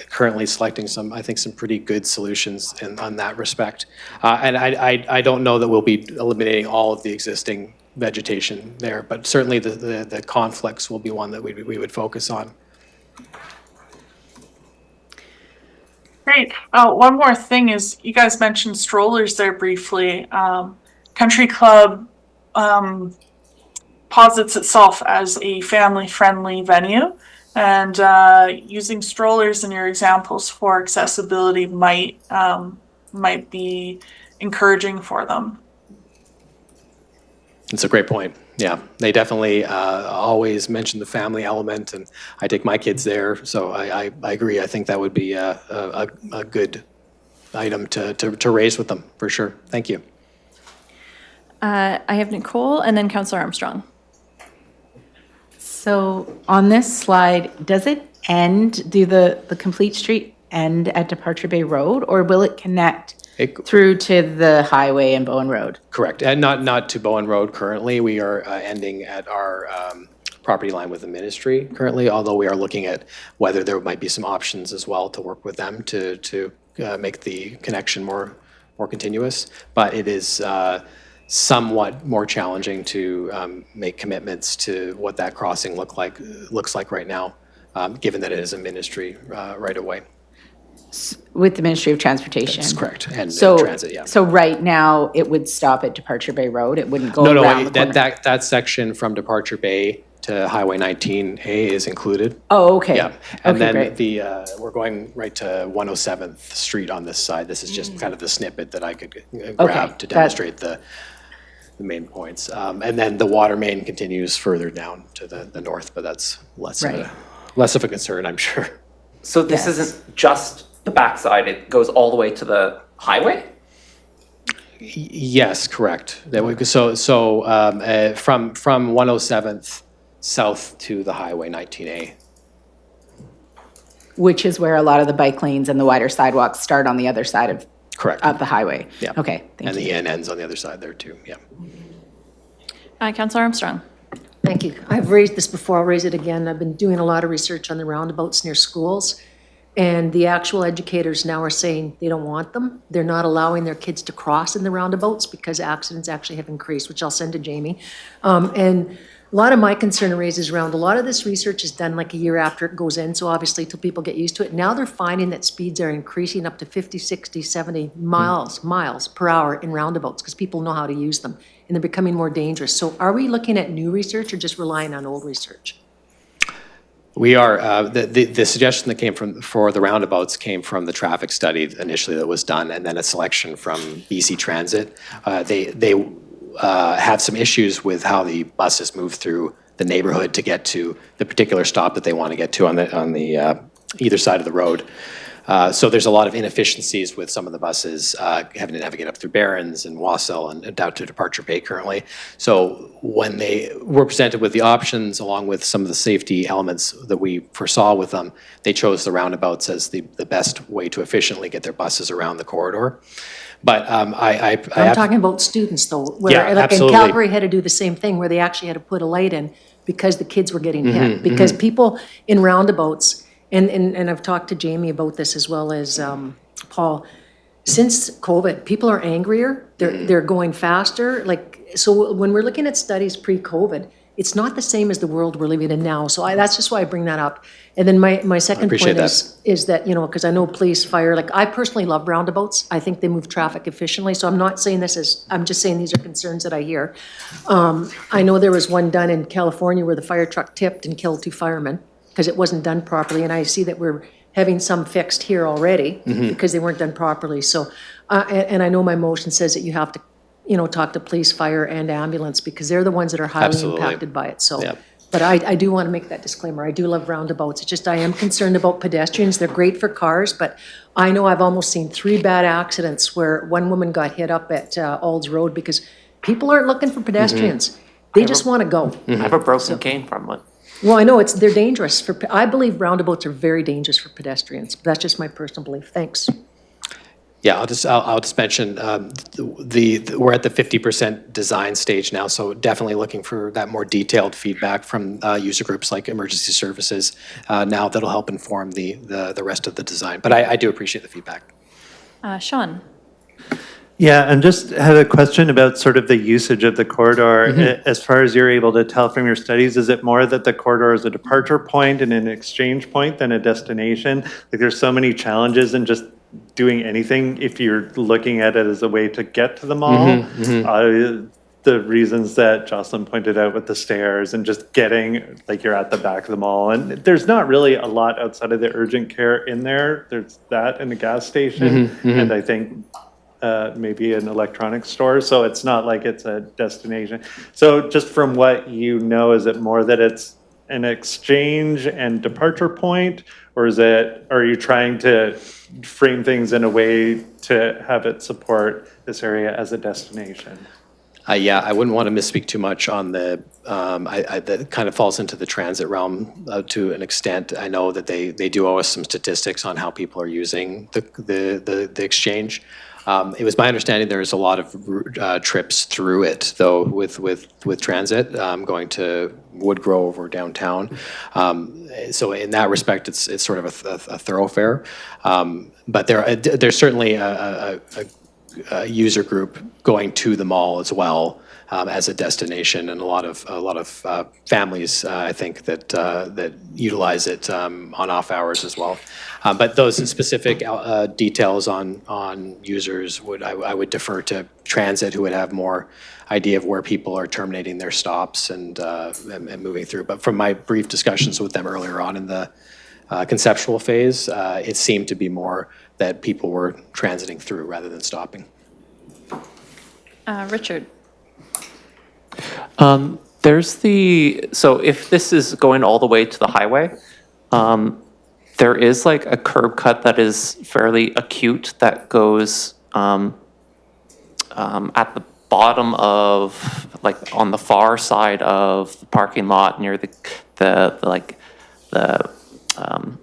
currently selecting some pretty good solutions on that respect. And I don't know that we'll be eliminating all of the existing vegetation there, but certainly the conflicts will be one that we would focus on. Great. One more thing is you guys mentioned strollers there briefly. Country Club posits itself as a family-friendly venue, and using strollers in your examples for accessibility might be encouraging for them. It's a great point. Yeah, they definitely always mention the family element, and I take my kids there, so I agree. I think that would be a good item to raise with them, for sure. Thank you. I have Nicole and then Councillor Armstrong. So on this slide, does it end, do the complete street end at Departure Bay Road, or will it connect through to the highway and Bowen Road? Correct, and not to Bowen Road currently. We are ending at our property line with the ministry currently, although we are looking at whether there might be some options as well to work with them to make the connection more continuous. But it is somewhat more challenging to make commitments to what that crossing looks like right now, given that it is a ministry right away. With the Ministry of Transportation? That's correct, and so, transit, yeah. So right now, it would stop at Departure Bay Road? It wouldn't go around the corner? That section from Departure Bay to Highway 19A is included. Oh, okay. Yeah, and okay, then we're going right to 107th Street on this side. This is just kind of the snippet that I could grab to demonstrate the main points. And then the water main continues further down to the north, but that's less of a concern, I'm sure. So this isn't just the backside, it goes all the way to the highway? Yes, correct. That would, so from 107th south to the highway 19A. Which is where a lot of the bike lanes and the wider sidewalks start on the other side of correct of the highway. Yeah. Okay, thank you. And the ends on the other side there too, yeah. Councillor Armstrong. Thank you. I've raised this before, I'll raise it again. I've been doing a lot of research on the roundabouts near schools, and the actual educators now are saying they don't want them. They're not allowing their kids to cross in the roundabouts because accidents actually have increased, which I'll send to Jamie. And a lot of my concern raises around, a lot of this research is done like a year after it goes in, so obviously till people get used to it. Now they're finding that speeds are increasing up to 50, 60, 70 miles per hour in roundabouts because people know how to use them, and they're becoming more dangerous. So are we looking at new research or just relying on old research? We are, the suggestion that came for the roundabouts came from the traffic study initially that was done, and then a selection from BC Transit. They have some issues with how the buses move through the neighborhood to get to the particular stop that they want to get to on the either side of the road. So there's a lot of inefficiencies with some of the buses having to navigate up through Barrons and Wassell and down to Departure Bay currently. So when they were presented with the options along with some of the safety elements that we foresaw with them, they chose the roundabouts as the best way to efficiently get their buses around the corridor. But I'm talking about students though, where yeah, like absolutely. in Calgary had to do the same thing where they actually had to put a light in because the kids were getting hit. Because people in roundabouts, and I've talked to Jamie about this as well as Paul, since COVID, people are angrier, they're going faster. Like, so when we're looking at studies pre-COVID, it's not the same as the world we're living in now. So that's just why I bring that up. And then my second point is that, you know, because I know police, fire, like I personally love roundabouts. I think they move traffic efficiently. So I'm not saying this as, I'm just saying these are concerns that I hear. I know there was one done in California where the fire truck tipped and killed 2 firemen because it wasn't done properly. And I see that we're having some fixed here already because they weren't done properly. So, and I know my motion says that you have to, you know, talk to police, fire, and ambulance because they're the ones that are highly impacted by it. So, but I do want to make that disclaimer. I do love roundabouts. It's just I am concerned about pedestrians. They're great for cars, but I know I've almost seen 3 bad accidents where one woman got hit up at Ald's Road because people aren't looking for pedestrians. They just want to go. I have a broken cane from one. Well, I know they're dangerous. I believe roundabouts are very dangerous for pedestrians. But that's just my personal belief. Thanks. Yeah, I'll just mention we're at the 50% design stage now, so definitely looking for that more detailed feedback from user groups like emergency services now that'll help inform the rest of the design. But I do appreciate the feedback. Sean? Yeah, and just had a question about sort of the usage of the corridor. As far as you're able to tell from your studies, is it more that the corridor is a departure point and an exchange point than a destination? Like there's so many challenges in just doing anything if you're looking at it as a way to get to the mall. The reasons that Jocelyn pointed out with the stairs and just getting, like you're at the back of the mall. And there's not really a lot outside of the urgent care in there. There's that and a gas station. And I think maybe an electronics store, so it's not like it's a destination. So just from what you know, is it more that it's an exchange and departure point, or are you trying to frame things in a way to have it support this area as a destination? Yeah, I wouldn't want to misspeak too much on the, that kind of falls into the transit realm to an extent. I know that they do owe us some statistics on how people are using the exchange. It was my understanding there's a lot of trips through it, though, with transit going to Woodgrove or downtown. So in that respect, it's sort of a thoroughfare. But there's certainly a user group going to the mall as well as a destination, and a lot of families I think that utilize it on off hours as well. But those specific details on users I would defer to transit, who would have more idea of where people are terminating their stops and moving through. But from my brief discussions with them earlier on in the conceptual phase, it seemed to be more that people were transiting through rather than stopping. Richard? So if this is going all the way to the highway, there is like a curb cut that is fairly acute that goes at the bottom of, like on the far side of the parking lot near the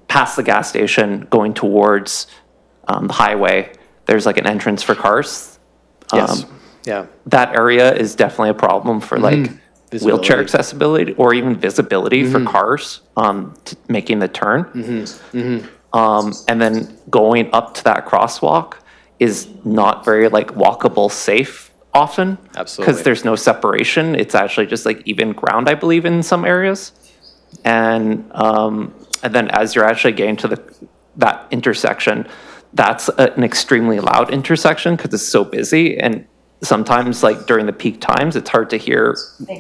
past the gas station going towards the highway. There's like an entrance for cars. Yes. Yeah. That area is definitely a problem for like wheelchair accessibility or even visibility for cars making the turn. And then going up to that crosswalk is not very like walkable safe often. Absolutely. Because there's no separation. It's actually just like even ground, I believe, in some areas. And then as you're actually getting to that intersection, that's an extremely loud intersection because it's so busy. And sometimes, like during the peak times, it's hard to hear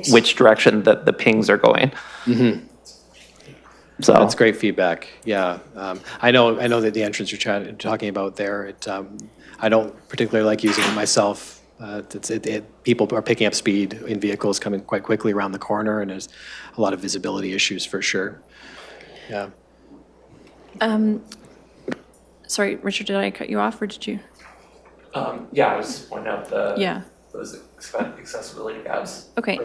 which direction the pings are going. So that's great feedback. Yeah, I know that the entrance you're talking about there. I don't particularly like using it myself. People are picking up speed in vehicles coming quite quickly around the corner, and there's a lot of visibility issues for sure. Yeah. Sorry, Richard, did I cut you off or did you? Yeah, I was pointing out those accessibility gaps. Okay.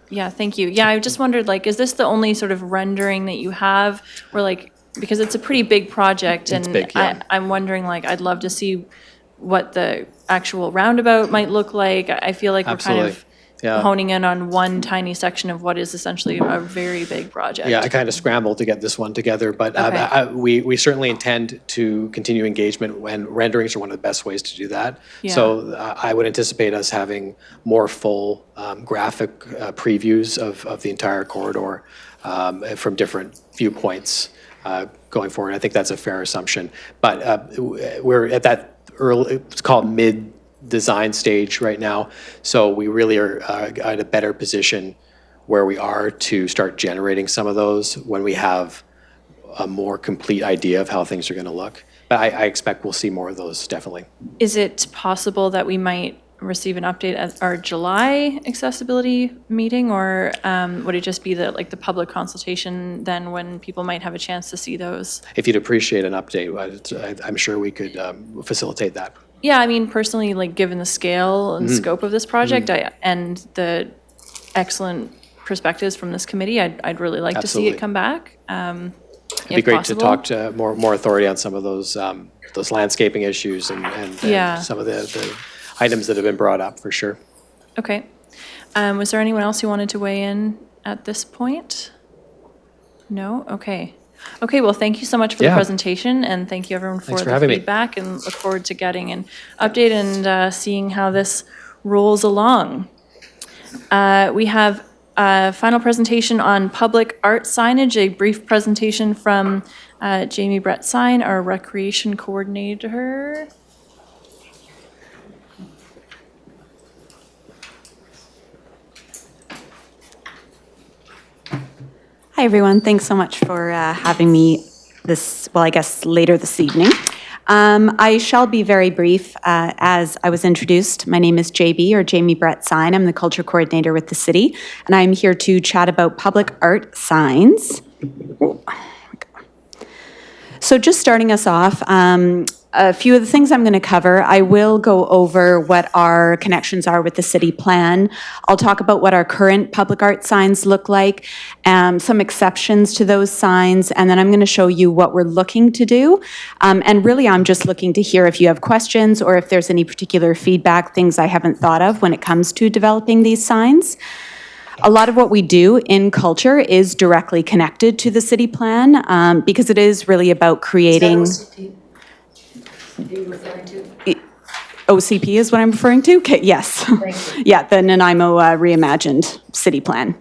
Yeah, thank you. Yeah, I just wondered, like, is this the only sort of rendering that you have? Or like, because it's a pretty big project, and big, yeah. I'm wondering, like, I'd love to see what the actual roundabout might look like. I feel like we're kind of honing in on one tiny section of what is essentially a very big project. Yeah, I kind of scrambled to get this one together, but we certainly intend to continue engagement when renderings are one of the best ways to do that. Yeah. So I would anticipate us having more full graphic previews of the entire corridor from different viewpoints going forward. I think that's a fair assumption. But we're at that early, it's called mid-design stage right now. So we really are at a better position where we are to start generating some of those when we have a more complete idea of how things are going to look. But I expect we'll see more of those, definitely. Is it possible that we might receive an update at our July accessibility meeting, or would it just be the public consultation then when people might have a chance to see those? If you'd appreciate an update, I'm sure we could facilitate that. Yeah, I mean, personally, like given the scale and scope of this project and the excellent perspectives from this committee, I'd really like to see it come back. It'd be great to talk to more authority on some of those those landscaping issues and Yeah. some of the items that have been brought up, for sure. Okay. Was there anyone else who wanted to weigh in at this point? No? Okay. Okay, well, thank you so much for the Yeah. presentation, and thank you everyone for Thanks for the having me. feedback, and look forward to getting an update and seeing how this rolls along. We have a final presentation on public art signage, a brief presentation from Jamie Brett Sign, our recreation coordinator. Hi, everyone. Thanks so much for having me later this evening. I shall be very brief. As I was introduced, my name is JB, or Jamie Brett Sign. I'm the culture coordinator with the city, and I'm here to chat about public art signs. So just starting us off, a few of the things I'm going to cover. I will go over what our connections are with the city plan. I'll talk about what our current public art signs look like, some exceptions to those signs, and then I'm going to show you what we're looking to do. And really, I'm just looking to hear if you have questions or if there's any particular feedback, things I haven't thought of when it comes to developing these signs. A lot of what we do in culture is directly connected to the city plan because it is really about creating. OCP is what I'm referring to? Okay, yes. Yeah, the Nanaimo reimagined city plan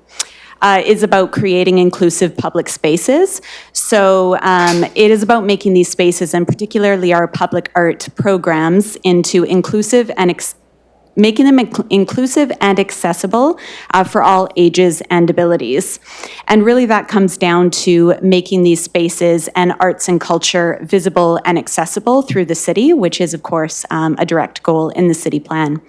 is about creating inclusive public spaces. So it is about making these spaces, and particularly our public art programs, into inclusive and making them inclusive and accessible for all ages and abilities. And really that comes down to making these spaces and arts and culture visible and accessible through the city, which is of course a direct goal in the city plan.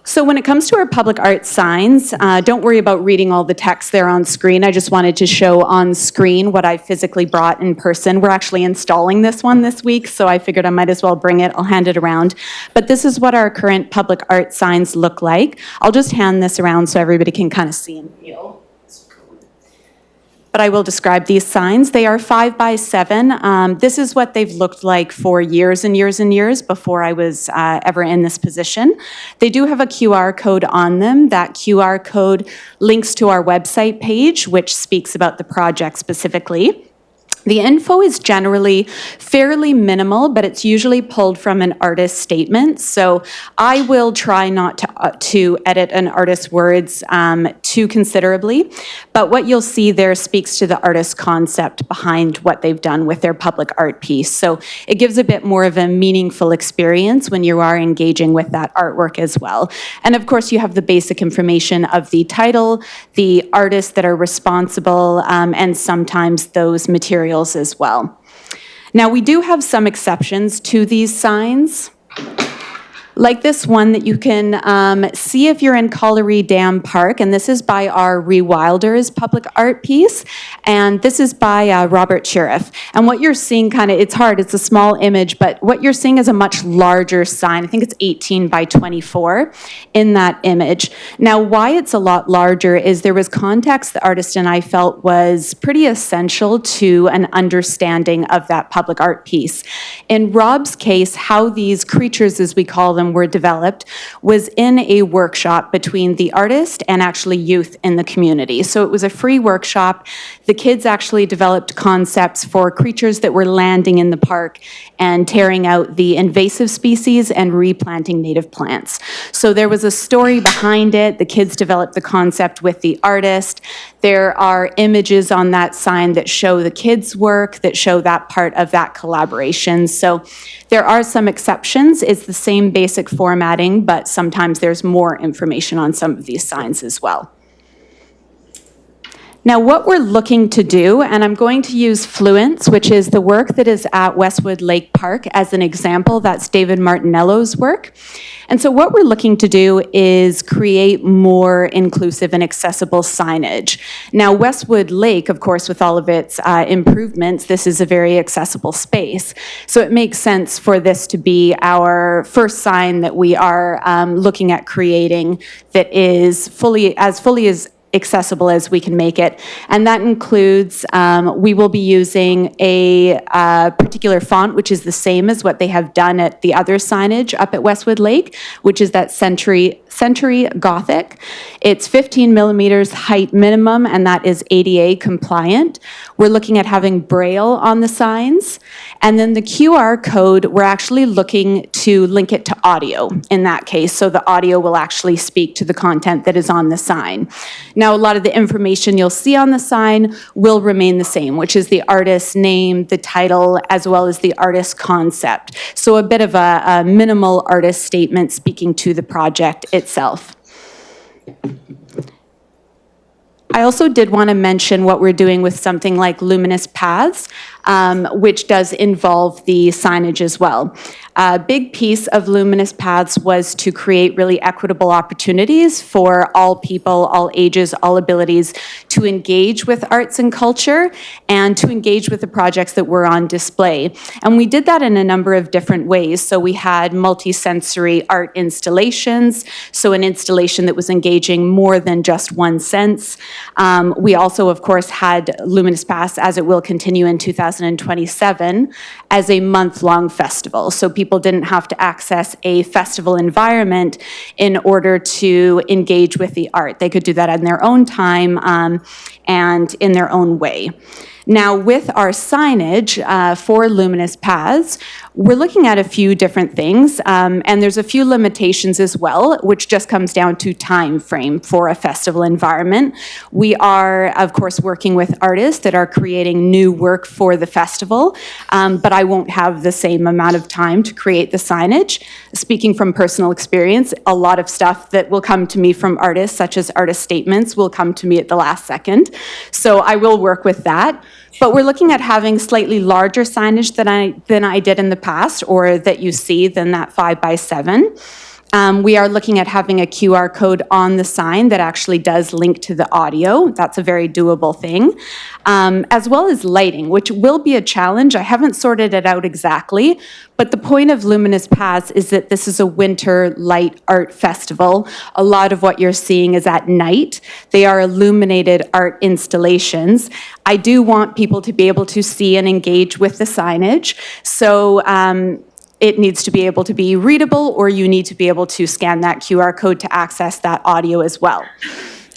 So when it comes to our public art signs, don't worry about reading all the text there on screen. I just wanted to show on screen what I physically brought in person. We're actually installing this one this week, so I figured I might as well bring it. I'll hand it around. But this is what our current public art signs look like. I'll just hand this around so everybody can kind of see and feel. But I will describe these signs. They are 5 by 7. This is what they've looked like for years and years and years before I was ever in this position. They do have a QR code on them. That QR code links to our website page, which speaks about the project specifically. The info is generally fairly minimal, but it's usually pulled from an artist's statement. So I will try not to edit an artist's words too considerably, but what you'll see there speaks to the artist's concept behind what they've done with their public art piece. So it gives a bit more of a meaningful experience when you are engaging with that artwork as well. And of course, you have the basic information of the title, the artists that are responsible, and sometimes those materials as well. Now, we do have some exceptions to these signs, like this one that you can see if you're in Collery Dam Park, and this is by our Rewilders public art piece, and this is by Robert Sheriff. And what you're seeing it's hard, it's a small image, but what you're seeing is a much larger sign. I think it's 18 by 24 in that image. Now, why it's a lot larger is there was context the artist and I felt was pretty essential to an understanding of that public art piece. In Rob's case, how these creatures, as we call them, were developed was in a workshop between the artist and actually youth in the community. So it was a free workshop. The kids actually developed concepts for creatures that were landing in the park and tearing out the invasive species and replanting native plants. So there was a story behind it. The kids developed the concept with the artist. There are images on that sign that show the kids' work, that show that part of that collaboration. So there are some exceptions. It's the same basic formatting, but sometimes there's more information on some of these signs as well. Now, what we're looking to do, and I'm going to use Fluence, which is the work that is at Westwood Lake Park as an example. That's David Martinello's work. And so what we're looking to do is create more inclusive and accessible signage. Now, Westwood Lake, of course, with all of its improvements, this is a very accessible space. So it makes sense for this to be our first sign that we are looking at creating that is fully as accessible as we can make it. And that includes, we will be using a particular font, which is the same as what they have done at the other signage up at Westwood Lake, which is that Century Gothic. It's 15 millimeters height minimum, and that is ADA compliant. We're looking at having Braille on the signs. And then the QR code, we're actually looking to link it to audio in that case. So the audio will actually speak to the content that is on the sign. Now, a lot of the information you'll see on the sign will remain the same, which is the artist's name, the title, as well as the artist's concept. So a bit of a minimal artist statement speaking to the project itself. I also did want to mention what we're doing with something like Luminous Paths, which does involve the signage as well. A big piece of Luminous Paths was to create really equitable opportunities for all people, all ages, all abilities to engage with arts and culture and to engage with the projects that were on display. And we did that in a number of different ways. So we had multisensory art installations, so an installation that was engaging more than just one sense. We also, of course, had Luminous Paths, as it will continue in 2027, as a month-long festival. So people didn't have to access a festival environment in order to engage with the art. They could do that in their own time and in their own way. Now, with our signage for Luminous Paths, we're looking at a few different things, and there's a few limitations as well, which just comes down to time frame for a festival environment. We are, of course, working with artists that are creating new work for the festival, but I won't have the same amount of time to create the signage. Speaking from personal experience, a lot of stuff that will come to me from artists, such as artist statements, will come to me at the last second. So I will work with that. But we're looking at having slightly larger signage than I did in the past, or that you see than that 5x7. We are looking at having a QR code on the sign that actually does link to the audio. That's a very doable thing. As well as lighting, which will be a challenge. I haven't sorted it out exactly, but the point of Luminous Paths is that this is a winter light art festival. A lot of what you're seeing is at night. They are illuminated art installations. I do want people to be able to see and engage with the signage. So it needs to be able to be readable, or you need to be able to scan that QR code to access that audio as well.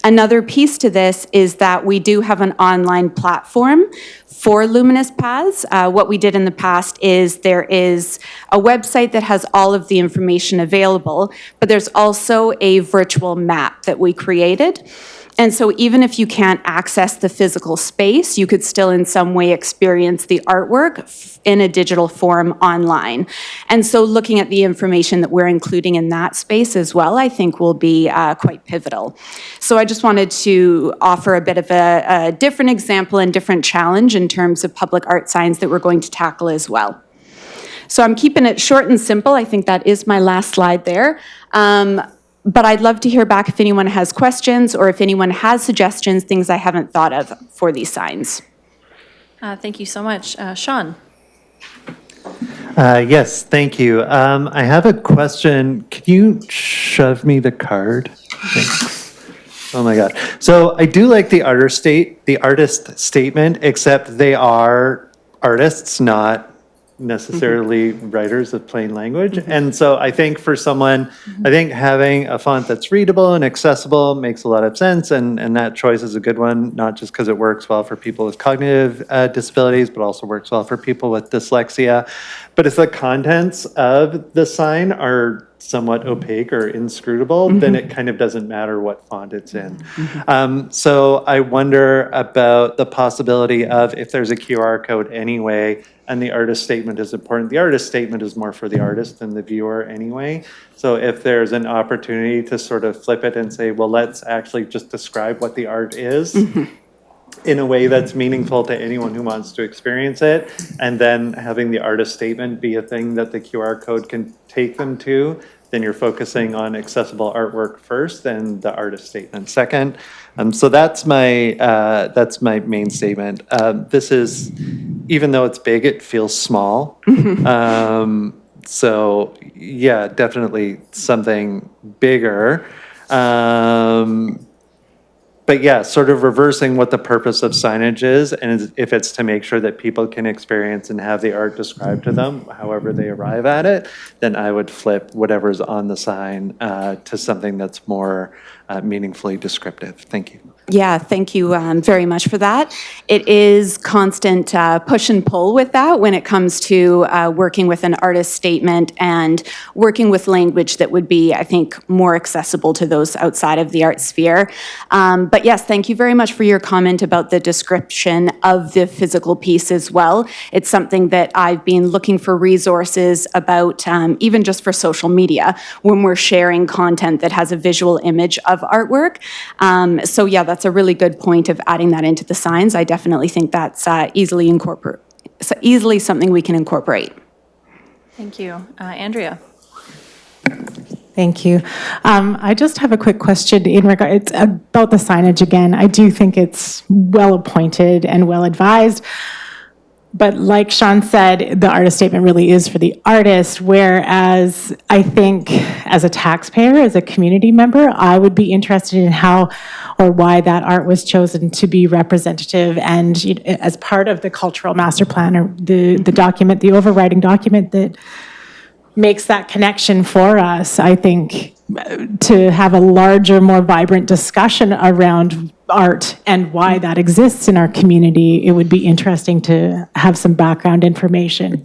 Another piece to this is that we do have an online platform for Luminous Paths. What we did in the past is there is a website that has all of the information available, but there's also a virtual map that we created. And so even if you can't access the physical space, you could still in some way experience the artwork in a digital form online. And so looking at the information that we're including in that space as well, I think will be quite pivotal. So I just wanted to offer a bit of a different example and different challenge in terms of public art signs that we're going to tackle as well. So I'm keeping it short and simple. I think that is my last slide there. But I'd love to hear back if anyone has questions or if anyone has suggestions, things I haven't thought of for these signs. Thank you so much. Sean? Yes, thank you. I have a question. Can you shove me the card? Thanks. Oh my God. So I do like the artist statement, except they are artists, not necessarily writers of plain language. And so I think for someone, I think having a font that's readable and accessible makes a lot of sense, and that choice is a good one, not just because it works well for people with cognitive disabilities, but also works well for people with dyslexia. But if the contents of the sign are somewhat opaque or inscrutable, then it kind of doesn't matter what font it's in. So I wonder about the possibility of, if there's a QR code anyway, and the artist statement is important. The artist statement is more for the artist than the viewer anyway. So if there's an opportunity to sort of flip it and say, well, let's actually just describe what the art is in a way that's meaningful to anyone who wants to experience it, and then having the artist statement be a thing that the QR code can take them to, then you're focusing on accessible artwork first and the artist statement second. So that's my main statement. This is, even though it's big, it feels small. So yeah, definitely something bigger. But but yeah, sort of reversing what the purpose of signage is, and if it's to make sure that people can experience and have the art described to them, however they arrive at it, then I would flip whatever's on the sign to something that's more meaningfully descriptive. Thank you. Yeah, thank you very much for that. It is constant push and pull with that when it comes to working with an artist statement and working with language that would be, I think, more accessible to those outside of the art sphere. But yes, thank you very much for your comment about the description of the physical piece as well. It's something that I've been looking for resources about, even just for social media, when we're sharing content that has a visual image of artwork. So yeah, that's a really good point of adding that into the signs. I definitely think that's easily something we can incorporate. Thank you. Andrea. Thank you. I just have a quick question in regard, it's about the signage again. I do think it's well appointed and well advised. But like Sean said, the artist statement really is for the artist, whereas I think as a taxpayer, as a community member, I would be interested in how or why that art was chosen to be representative and as part of the cultural master plan or the document, the overriding document that makes that connection for us. I think to have a larger, more vibrant discussion around art and why that exists in our community, it would be interesting to have some background information.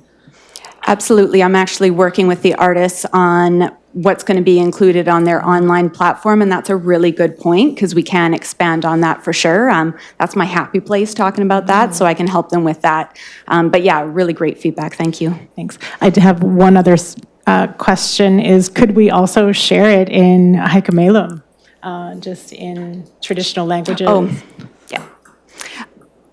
Absolutely. I'm actually working with the artists on what's going to be included on their online platform, and that's a really good point because we can expand on that for sure. That's my happy place talking about that, so I can help them with that. But yeah, really great feedback. Thank you. Thanks. I have one other question is, could we also share it in Haikamelu, just in traditional languages? Oh, yeah.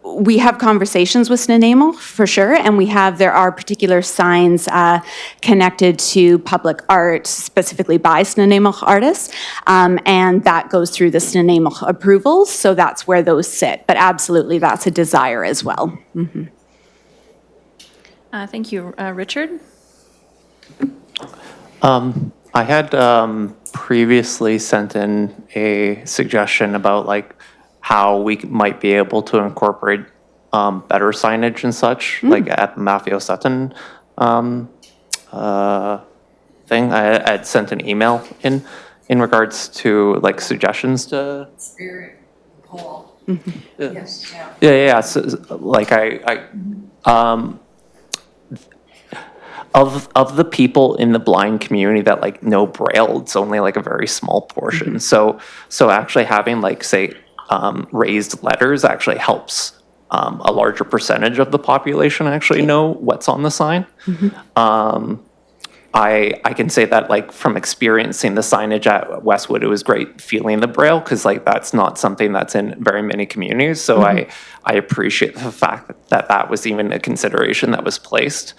We have conversations with Snuneymuxw for sure, and there are particular signs connected to public art, specifically by Snuneymuxw artists, and that goes through the Snuneymuxw approvals, so that's where those sit. But absolutely, that's a desire as well. Mm-hmm. Thank you. Richard? I had previously sent in a suggestion about like how we might be able to incorporate better signage and such, like at the Mafio Sutton thing. I had sent an email in regards to like suggestions to. Spirit Paul. Yes. Yeah. So, like of the people in the blind community that like know Braille, it's only like a very small portion. So actually having like say raised letters actually helps a larger percentage of the population actually know what's on the sign. I can say that like from experiencing the signage at Westwood, it was great feeling the Braille because like that's not something that's in very many communities. So I appreciate the fact that was even a consideration that was placed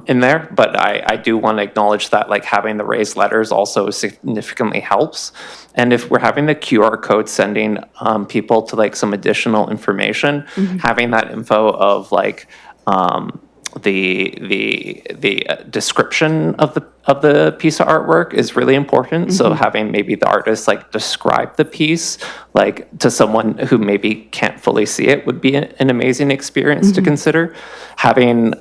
in there. But I do want to acknowledge that like having the raised letters also significantly helps. And if we're having the QR code sending people to like some additional information, having that info of like the description of the piece of artwork is really important. So having maybe the artist like describe the piece like to someone who maybe can't fully see it would be an amazing experience to consider. Having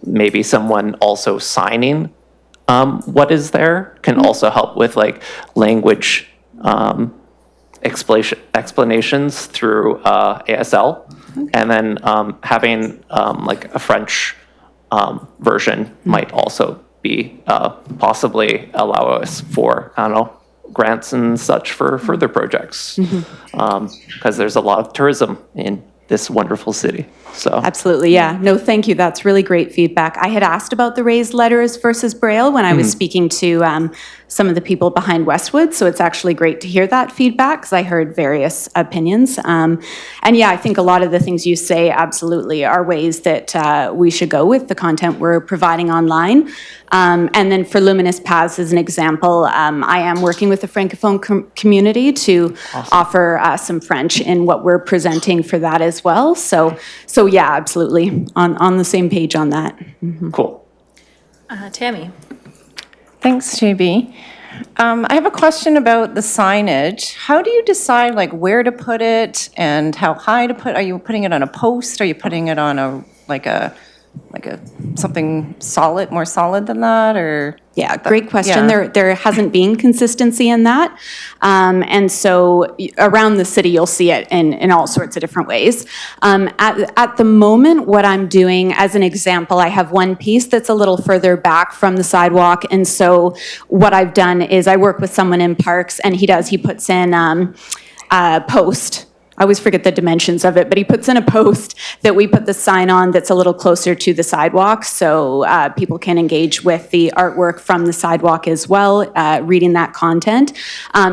maybe someone also signing what is there can also help with like language explanations through ASL. And then having like a French version might also be possibly allow us for, I don't know, grants and such for further projects. Because there's a lot of tourism in this wonderful city. So absolutely, yeah. No, thank you. That's really great feedback. I had asked about the raised letters versus Braille when I was speaking to some of the people behind Westwood. So it's actually great to hear that feedback because I heard various opinions. And yeah, I think a lot of the things you say absolutely are ways that we should go with the content we're providing online. And then for Luminous Paths as an example, I am working with the Francophone community to offer some French in what we're presenting for that as well. So yeah, absolutely, on the same page on that. Cool. Tammy. Thanks, JB. I have a question about the signage. How do you decide like where to put it and how high to put? Are you putting it on a post? Are you putting it on a something solid, more solid than that, or? Yeah, great question. Yeah. There hasn't been consistency in that. And so around the city, you'll see it in all sorts of different ways. At the moment, what I'm doing, as an example, I have one piece that's a little further back from the sidewalk. And so what I've done is I work with someone in Parks, and he puts in a post. I always forget the dimensions of it, but he puts in a post that we put the sign on that's a little closer to the sidewalk, so people can engage with the artwork from the sidewalk as well, reading that content.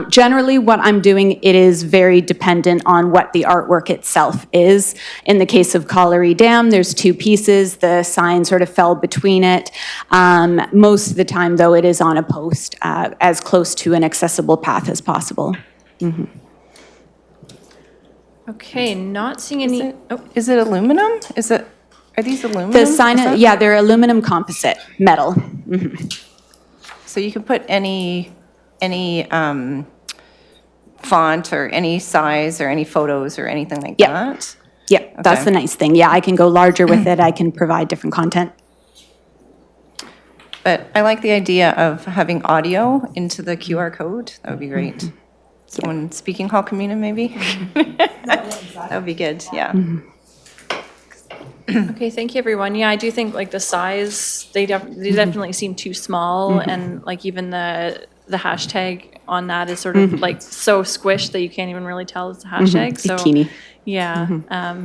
Generally, what I'm doing, it is very dependent on what the artwork itself is. In the case of Colliery Dam, there's two pieces. The sign sort of fell between it. Most of the time, though, it is on a post, as close to an accessible path as possible. Mm-hmm. Okay, not seeing any. Is it aluminum? Are these aluminum? The sign, yeah, they're aluminum composite metal. Mm-hmm. So you can put any font or any size or any photos or anything like that? Yep, that's the nice thing. Yeah, I can go larger with it. I can provide different content. But I like the idea of having audio into the QR code. That would be great. Mm-hmm. Someone speaking Hall Communion, maybe? That would be good, yeah. Okay, thank you, everyone. Yeah, I do think like the size, they definitely seem too small, and like even the hashtag on that is sort of like so squished that you can't even really tell it's a hashtag. So teeny. Yeah,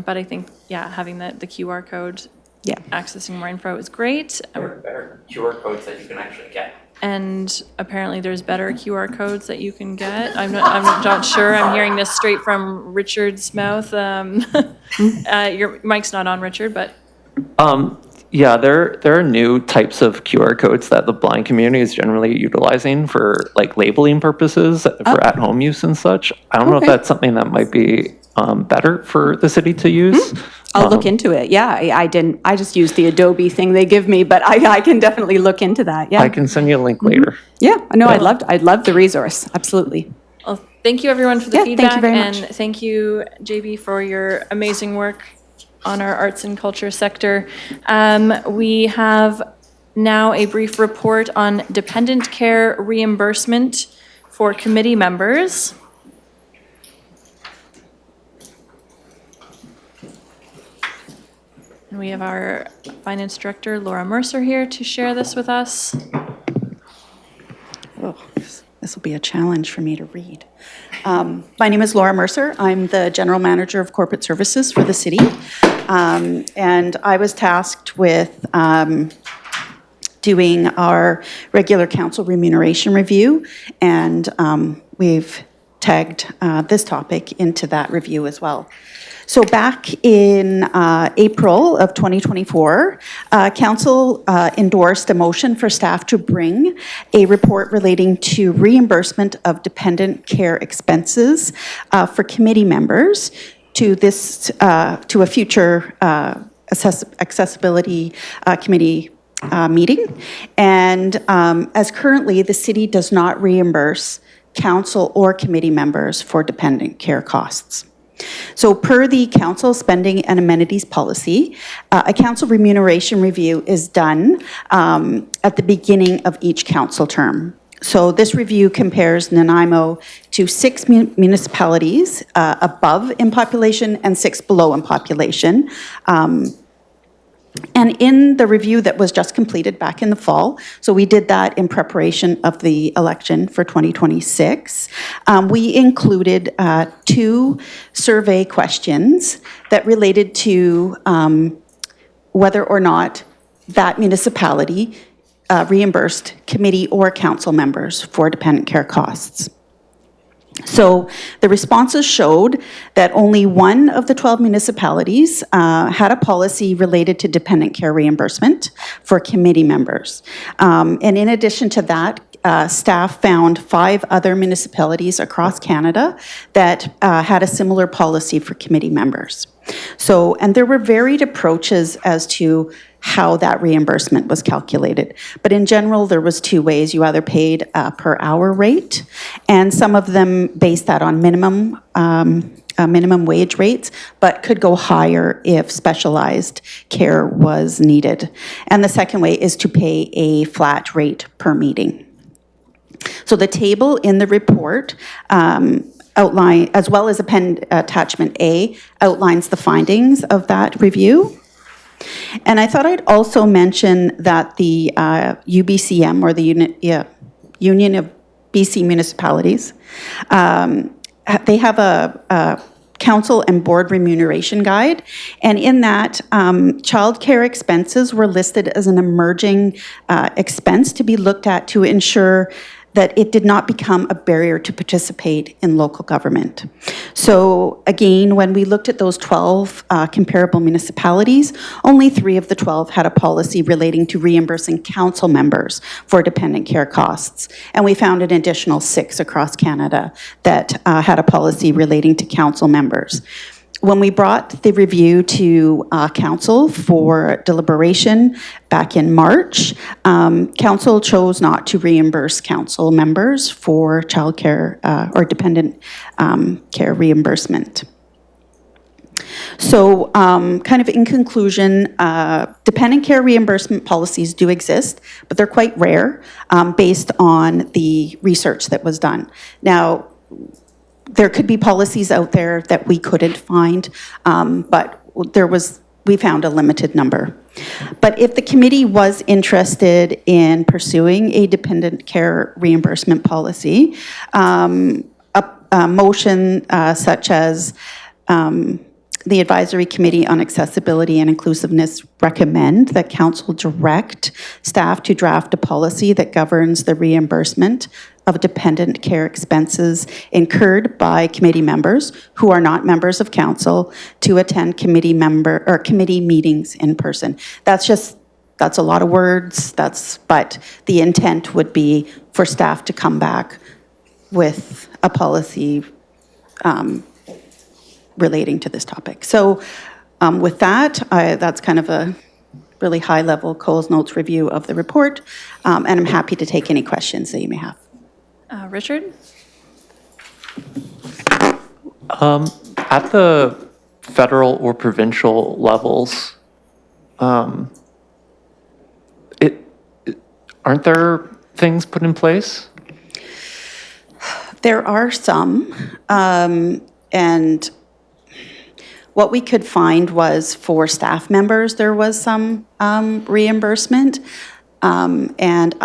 but I think having the QR code, accessing more info is great. There are better QR codes that you can actually get. And apparently there's better QR codes that you can get. I'm not sure. I'm hearing this straight from Richard's mouth. Your mic's not on, Richard, but. Yeah, there are new types of QR codes that the blind community is generally utilizing for like labeling purposes for at-home use and such. I don't know if that's something that might be better for the city to use. I'll look into it. Yeah, I just used the Adobe thing they give me, but I can definitely look into that. Yeah. I can send you a link later. Yeah, no, I'd love the resource. Absolutely. Well, thank you everyone for the feedback. Thank you very much. And thank you, JB, for your amazing work on our arts and culture sector. We have now a brief report on dependent care reimbursement for committee members. And we have our finance director, Laura Mercer, here to share this with us. Oh, this will be a challenge for me to read. My name is Laura Mercer. I'm the General Manager of Corporate Services for the city. And I was tasked with doing our regular council remuneration review. And we've tagged this topic into that review as well. So back in April of 2024, Council endorsed a motion for staff to bring a report relating to reimbursement of dependent care expenses for committee members to a future accessibility committee meeting. And as currently, the city does not reimburse council or committee members for dependent care costs. So per the council spending and amenities policy, a council remuneration review is done at the beginning of each council term. So this review compares Nanaimo to 6 municipalities above in population and 6 below in population. And in the review that was just completed back in the fall, so we did that in preparation of the election for 2026, we included 2 survey questions that related to whether or not that municipality reimbursed committee or council members for dependent care costs. So the responses showed that only 1 of the 12 municipalities had a policy related to dependent care reimbursement for committee members. And in addition to that, staff found 5 other municipalities across Canada that had a similar policy for committee members. So, and there were varied approaches as to how that reimbursement was calculated. But in general, there was two ways. You either paid a per hour rate, and some of them based that on minimum wage rates, but could go higher if specialized care was needed. And the second way is to pay a flat rate per meeting. So the table in the report outline, as well as attachment A, outlines the findings of that review. And I thought I'd also mention that the UBCM, or the Union of BC Municipalities, they have a council and board remuneration guide, and in that, childcare expenses were listed as an emerging expense to be looked at to ensure that it did not become a barrier to participate in local government. So again, when we looked at those 12 comparable municipalities, only 3 of the 12 had a policy relating to reimbursing council members for dependent care costs. And we found an additional 6 across Canada that had a policy relating to council members. When we brought the review to council for deliberation back in March, council chose not to reimburse council members for childcare or dependent care reimbursement. So kind of in conclusion, dependent care reimbursement policies do exist, but they're quite rare based on the research that was done. Now, there could be policies out there that we couldn't find, but we found a limited number. But if the committee was interested in pursuing a dependent care reimbursement policy, a motion such as the Advisory Committee on Accessibility and Inclusiveness recommend that council direct staff to draft a policy that governs the reimbursement of dependent care expenses incurred by committee members who are not members of council to attend committee meetings in person. That's a lot of words, but the intent would be for staff to come back with a policy relating to this topic. So with that, that's kind of a really high-level Coles Notes review of the report, and I'm happy to take any questions that you may have. Richard? At the federal or provincial levels, aren't there things put in place? There are some, and what we could find was for staff members, there was some reimbursement, and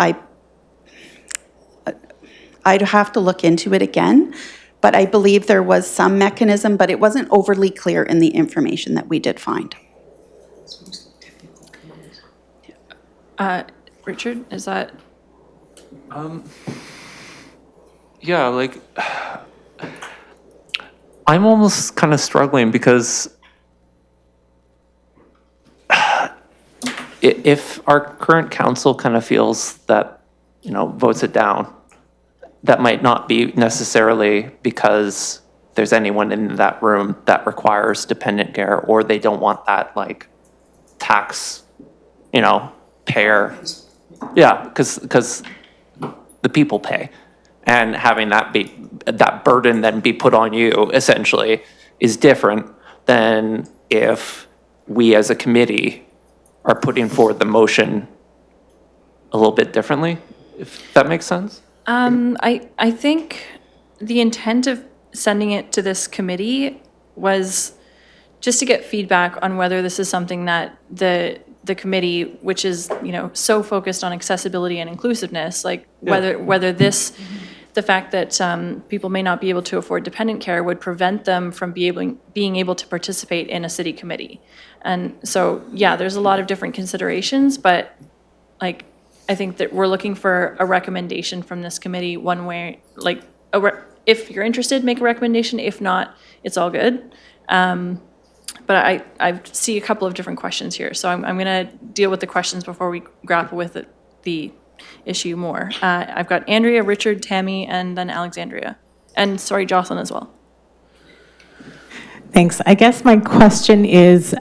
I'd have to look into it again, but I believe there was some mechanism, but it wasn't overly clear in the information that we did find. Richard, is that? Yeah, like, I'm almost kind of struggling because if our current council kind of feels that, votes it down, that might not be necessarily because there's anyone in that room that requires dependent care, or they don't want that, like, tax, payer. Yeah, because the people pay. And having that burden then be put on you, essentially, is different than if we as a committee are putting forward the motion a little bit differently, if that makes sense? I think the intent of sending it to this committee was just to get feedback on whether this is something that the committee, which is, so focused on accessibility and inclusiveness, like whether the fact that people may not be able to afford dependent care would prevent them from being able to participate in a city committee. And so, yeah, there's a lot of different considerations, but like, I think that we're looking for a recommendation from this committee one way, like, if you're interested, make a recommendation. If not, it's all good. But I see a couple of different questions here. So I'm going to deal with the questions before we grapple with the issue more. I've got Andrea, Richard, Tammy, and then Alexandria. And sorry, Jocelyn as well. Thanks. I guess my question is,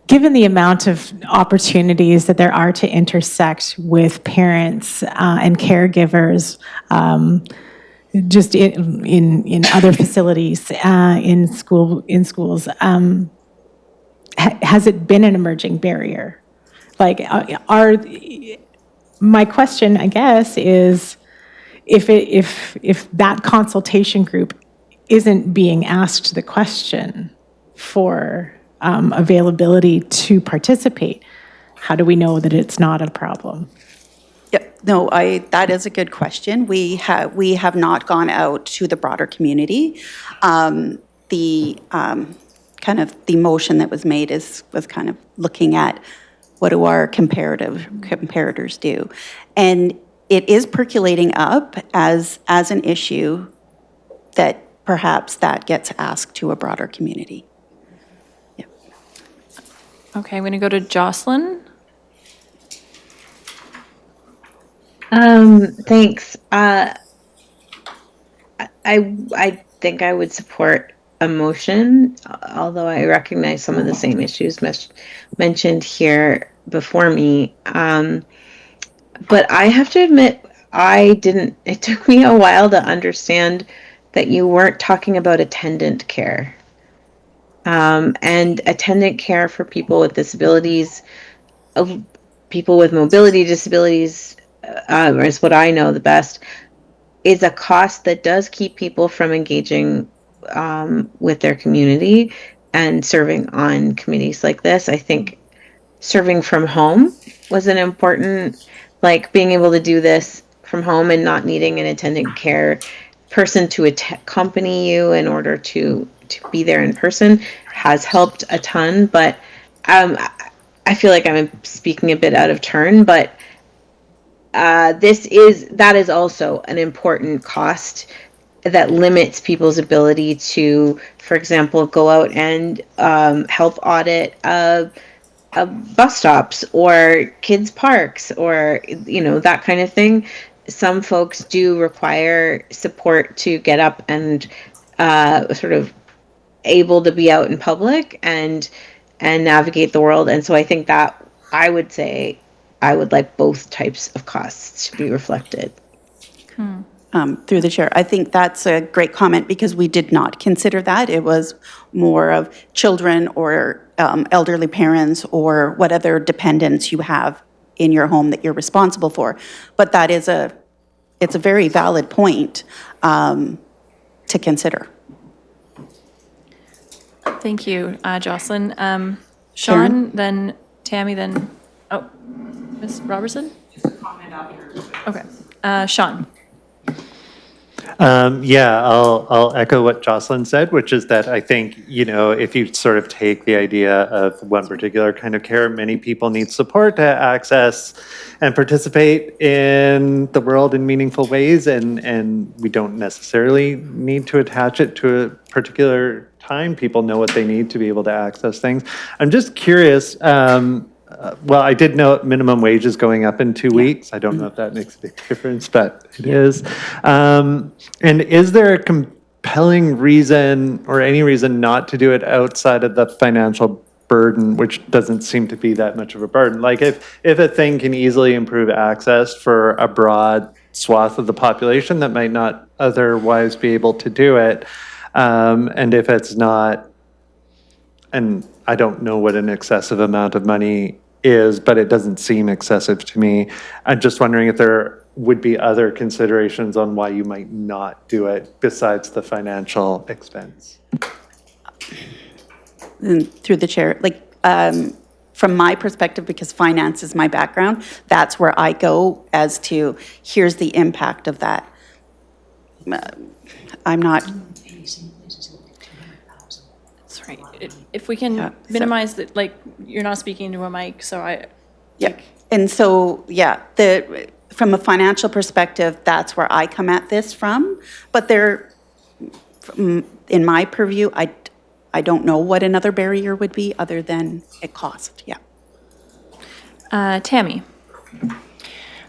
given the amount of opportunities that there are to intersect with parents and caregivers, just in other facilities, in schools, has it been an emerging barrier? Like, my question, I guess, is if that consultation group isn't being asked the question for availability to participate, how do we know that it's not a problem? Yep. No, that is a good question. We have not gone out to the broader community. Kind of the motion that was made was kind of looking at what do our comparators do, and it is percolating up as an issue that perhaps that gets asked to a broader community. Yeah. Okay, I'm going to go to Jocelyn. Thanks. I think I would support a motion, although I recognize some of the same issues mentioned here before me. But I have to admit, it took me a while to understand that you weren't talking about attendant care. And attendant care for people with disabilities, people with mobility disabilities, is what I know the best, is a cost that does keep people from engaging with their community and serving on committees like this. I think serving from home was an important, like being able to do this from home and not needing an attendant care person to accompany you in order to be there in person has helped a ton. But I feel like I'm speaking a bit out of turn, but that is also an important cost that limits people's ability to, for example, go out and help audit bus stops or kids' parks or, that kind of thing. Some folks do require support to get up and sort of able to be out in public and navigate the world. And so I think that I would say I would like both types of costs to be reflected. Through the chair, I think that's a great comment because we did not consider that. It was more of children or elderly parents or what other dependents you have in your home that you're responsible for. But that is it's a very valid point to consider. Thank you, Jocelyn. Sean, Karen? then Tammy, then, Ms. Robertson? Okay, Sean. Yeah, I'll echo what Jocelyn said, which is that I think, if you sort of take the idea of one particular kind of care, many people need support to access and participate in the world in meaningful ways, and we don't necessarily need to attach it to a particular time. People know what they need to be able to access things. I'm just curious, well, I did know minimum wage is going up in 2 weeks. I don't know if that makes a big difference, but it is. And is there a compelling reason or any reason not to do it outside of the financial burden, which doesn't seem to be that much of a burden? Like if a thing can easily improve access for a broad swath of the population that might not otherwise be able to do it, and if it's not, and I don't know what an excessive amount of money is, but it doesn't seem excessive to me. I'm just wondering if there would be other considerations on why you might not do it besides the financial expense. And through the chair, from my perspective, because finance is my background, that's where I go as to here's the impact of that. I'm not. That's right. If we can minimize that, you're not speaking to a mic, so I. Yeah, and so, from a financial perspective, that's where I come at this from. But in my purview, I don't know what another barrier would be other than it cost, Tammy.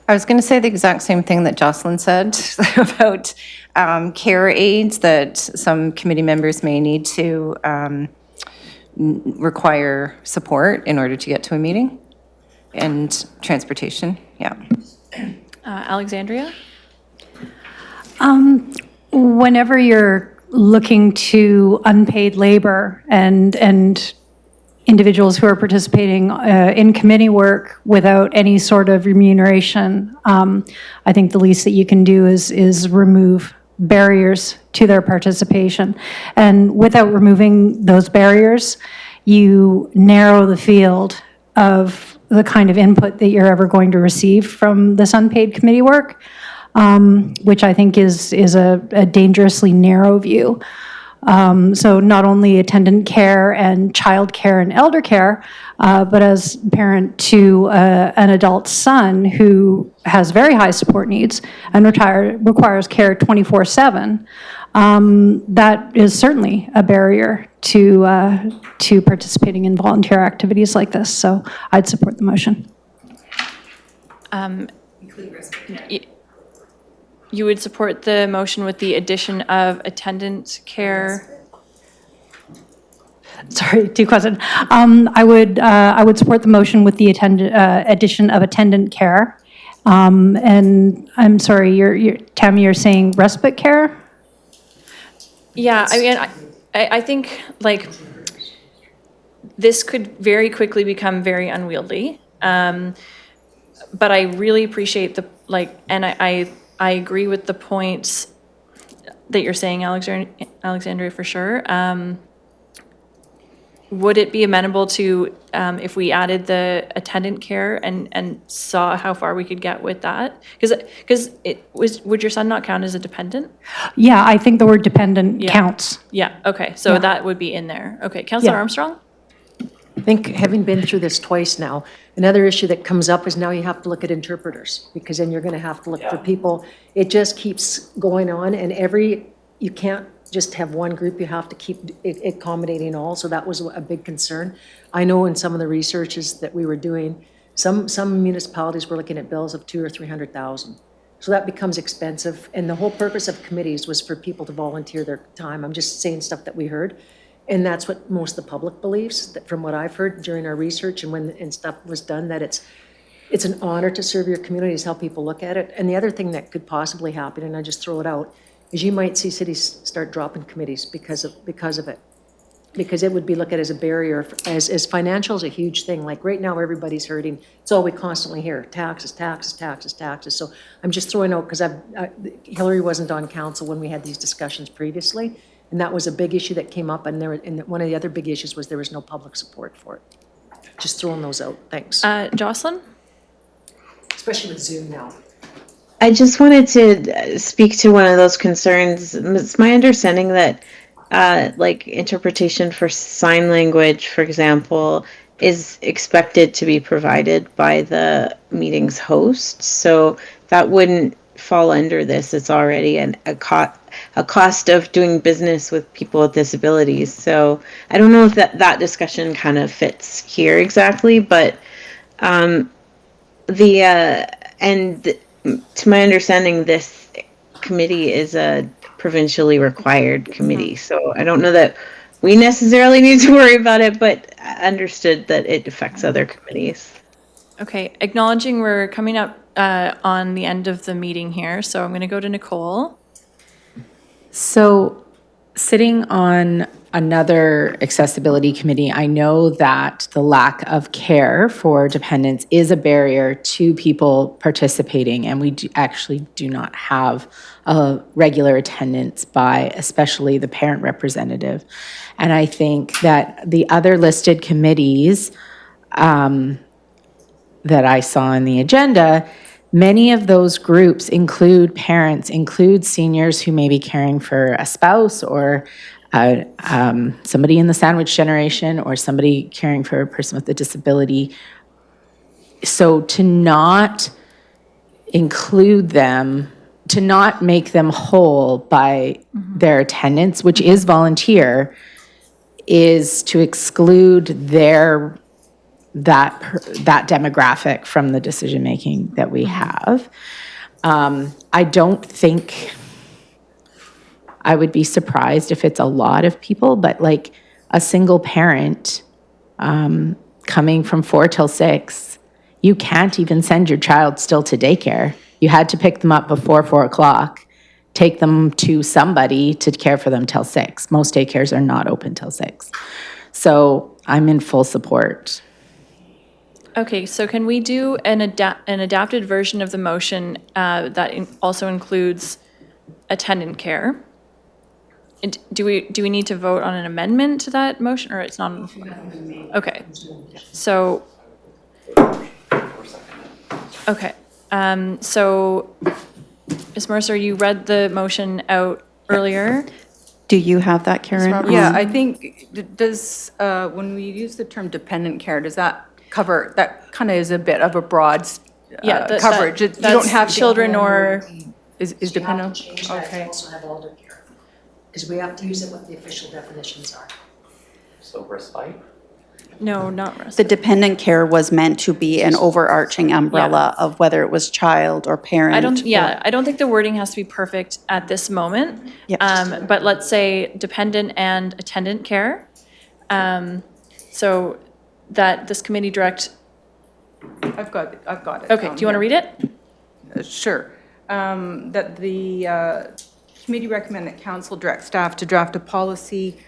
I was going to say the exact same thing that Jocelyn said about care aids that some committee members may need to require support in order to get to a meeting and transportation, yeah. Alexandria? Whenever you're looking to unpaid labor and individuals who are participating in committee work without any sort of remuneration, I think the least that you can do is remove barriers to their participation. And without removing those barriers, you narrow the field of the kind of input that you're ever going to receive from this unpaid committee work, which I think is a dangerously narrow view. So not only attendant care and child care and elder care, but as parent to an adult son who has very high support needs and requires care 24/7, that is certainly a barrier to participating in volunteer activities like this. So I'd support the motion. You would support the motion with the addition of attendant care? Sorry, two questions. I would support the motion with the addition of attendant care. And I'm sorry, Tammy, you're saying respite care? Yeah, I mean, I think like this could very quickly become very unwieldy. But I really appreciate and I agree with the points that you're saying, Alexandria, for sure. Would it be amenable to, if we added the attendant care and saw how far we could get with that? Because would your son not count as a dependent? Yeah, I think the word dependent counts. Yeah, okay, so Yeah. that would be in there. Okay, Councillor Yeah. Armstrong? I think, having been through this twice now, another issue that comes up is now you have to look at interpreters, because then you're going to have to look for people. It just keeps going on, and you can't just have one group, you have to keep accommodating all, so that was a big concern. I know in some of the researches that we were doing, some municipalities were looking at bills of $200,000 or $300,000. So that becomes expensive, and the whole purpose of committees was for people to volunteer their time. I'm just saying stuff that we heard. And that's what most of the public believes, that from what I've heard during our research and stuff was done, that it's an honor to serve your community, is how people look at it. And the other thing that could possibly happen, and I just throw it out, is you might see cities start dropping committees because of it. Because it would be looked at as a barrier, as financial is a huge thing. Like right now, everybody's hurting. It's all we constantly hear, taxes, taxes, taxes, taxes. So I'm just throwing out, because Hillary wasn't on council when we had these discussions previously. And that was a big issue that came up, and one of the other big issues was there was no public support for it. Just throwing those out, thanks. Jocelyn? Especially with Zoom now. I just wanted to speak to one of those concerns. It's my understanding that like interpretation for sign language, for example, is expected to be provided by the meeting's host. So that wouldn't fall under this. It's already a cost of doing business with people with disabilities. So I don't know if that discussion kind of fits here exactly, but and to my understanding, this committee is a provincially required committee. So I don't know that we necessarily need to worry about it, but understood that it affects other committees. Okay, acknowledging we're coming up on the end of the meeting here, so I'm going to go to Nicole. So sitting on another accessibility committee, I know that the lack of care for dependents is a barrier to people participating, and we actually do not have a regular attendance by especially the parent representative. And I think that the other listed committees that I saw in the agenda, many of those groups include parents, include seniors who may be caring for a spouse or somebody in the sandwich generation or somebody caring for a person with a disability. So to not include them, to not make them whole by their attendance, which is volunteer, is to exclude that demographic from the decision making that we have. I don't think, I would be surprised if it's a lot of people, but like a single parent coming from 4 till 6, you can't even send your child still to daycare. You had to pick them up before 4 o'clock, take them to somebody to care for them till 6. Most daycares are not open till 6. So I'm in full support. Okay, so can we do an adapted version of the motion that also includes attendant care? And do we need to vote on an amendment to that motion, or it's not on the floor? Okay, so, okay, so, Ms. Mercer, you read the motion out earlier. Do you have that, Karen? Yeah, I think, does, when we use the term dependent care, does that cover, that kind of is a bit of a broad coverage. You don't have children or is dependent. Okay. Also have elder care, because we have to use it what the official definitions are. So respite? No, not respite. The dependent care was meant to be an overarching umbrella of whether it was child or parent. I don't think the wording has to be perfect at this moment. But let's say dependent and attendant care. So that this committee direct. I've got it. Okay, do you want to read it? Sure. That the committee recommend that council direct staff to draft a policy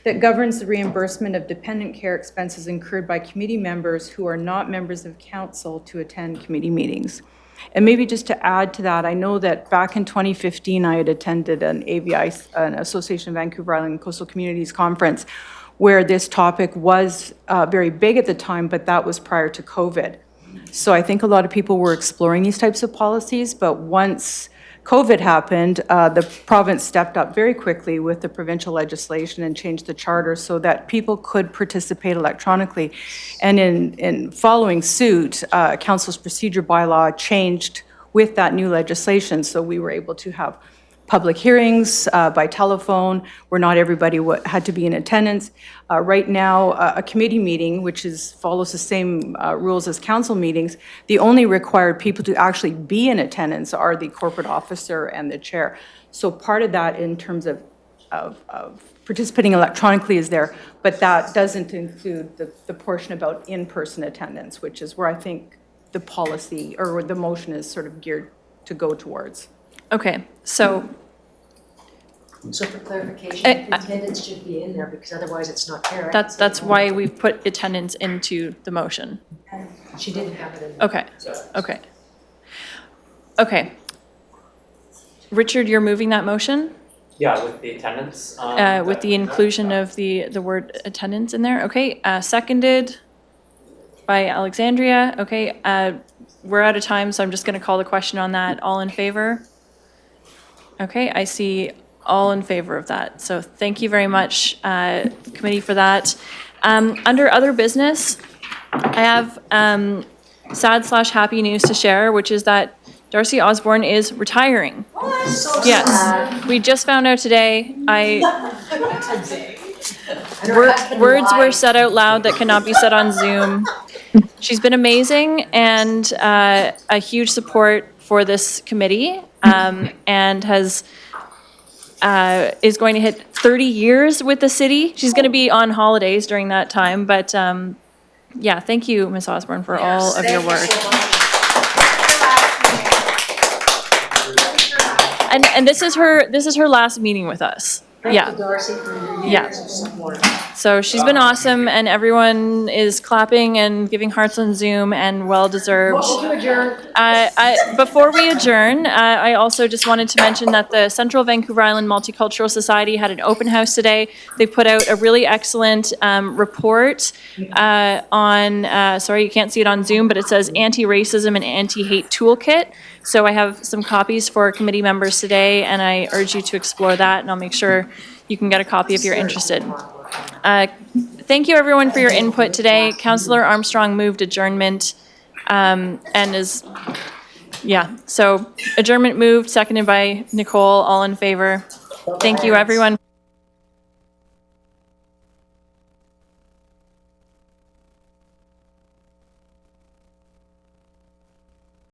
that governs the reimbursement of dependent care expenses incurred by committee members who are not members of council to attend committee meetings. And maybe just to add to that, I know that back in 2015, I had attended an AVI, an Association of Vancouver Island Coastal Communities conference, where this topic was very big at the time, but that was prior to COVID. So I think a lot of people were exploring these types of policies, but once COVID happened, the province stepped up very quickly with the provincial legislation and changed the charter so that people could participate electronically. And in following suit, council's procedure bylaw changed with that new legislation, so we were able to have public hearings by telephone, where not everybody had to be in attendance. Right now, a committee meeting, which follows the same rules as council meetings, the only required people to actually be in attendance are the corporate officer and the chair. So part of that in terms of participating electronically is there, but that doesn't include the portion about in-person attendance, which is where I think the policy or the motion is sort of geared to go towards. Okay, so. So for clarification, attendance should be in there because otherwise it's not fair. That's why we've put attendance into the motion. She didn't have it in Okay, there. okay. Okay. Richard, you're moving that motion? Yeah, with the attendance. With the inclusion of the word attendance in there? Okay, seconded by Alexandria. Okay, we're out of time, so I'm just going to call the question on that. All in favor? Okay, I see all in favor of that. So thank you very much, committee, for that. Under other business, I have sad/happy news to share, which is that Darcy Osborne is retiring. Yes, we just found out today. Words were said out loud that cannot be said on Zoom. She's been amazing and a huge support for this committee, and is going to hit 30 years with the city. She's going to be on holidays during that time, but yeah, thank you, Ms. Osborne, for all of your work. And this is her last meeting with us. Thank you, Darcy, for your years of support. So she's been awesome, and everyone is clapping and giving hearts on Zoom, and well-deserved. Motion to adjourn. Before we adjourn, I also just wanted to mention that the Central Vancouver Island Multicultural Society had an open house today. They put out a really excellent report on, sorry, you can't see it on Zoom, but it says Anti-Racism and Anti-Hate Toolkit. So I have some copies for committee members today, and I urge you to explore that, and I'll make sure you can get a copy if you're interested. Thank you, everyone, for your input today. Councillor Armstrong moved adjournment and so adjournment moved, seconded by Nicole, all in favor. Thank you, everyone.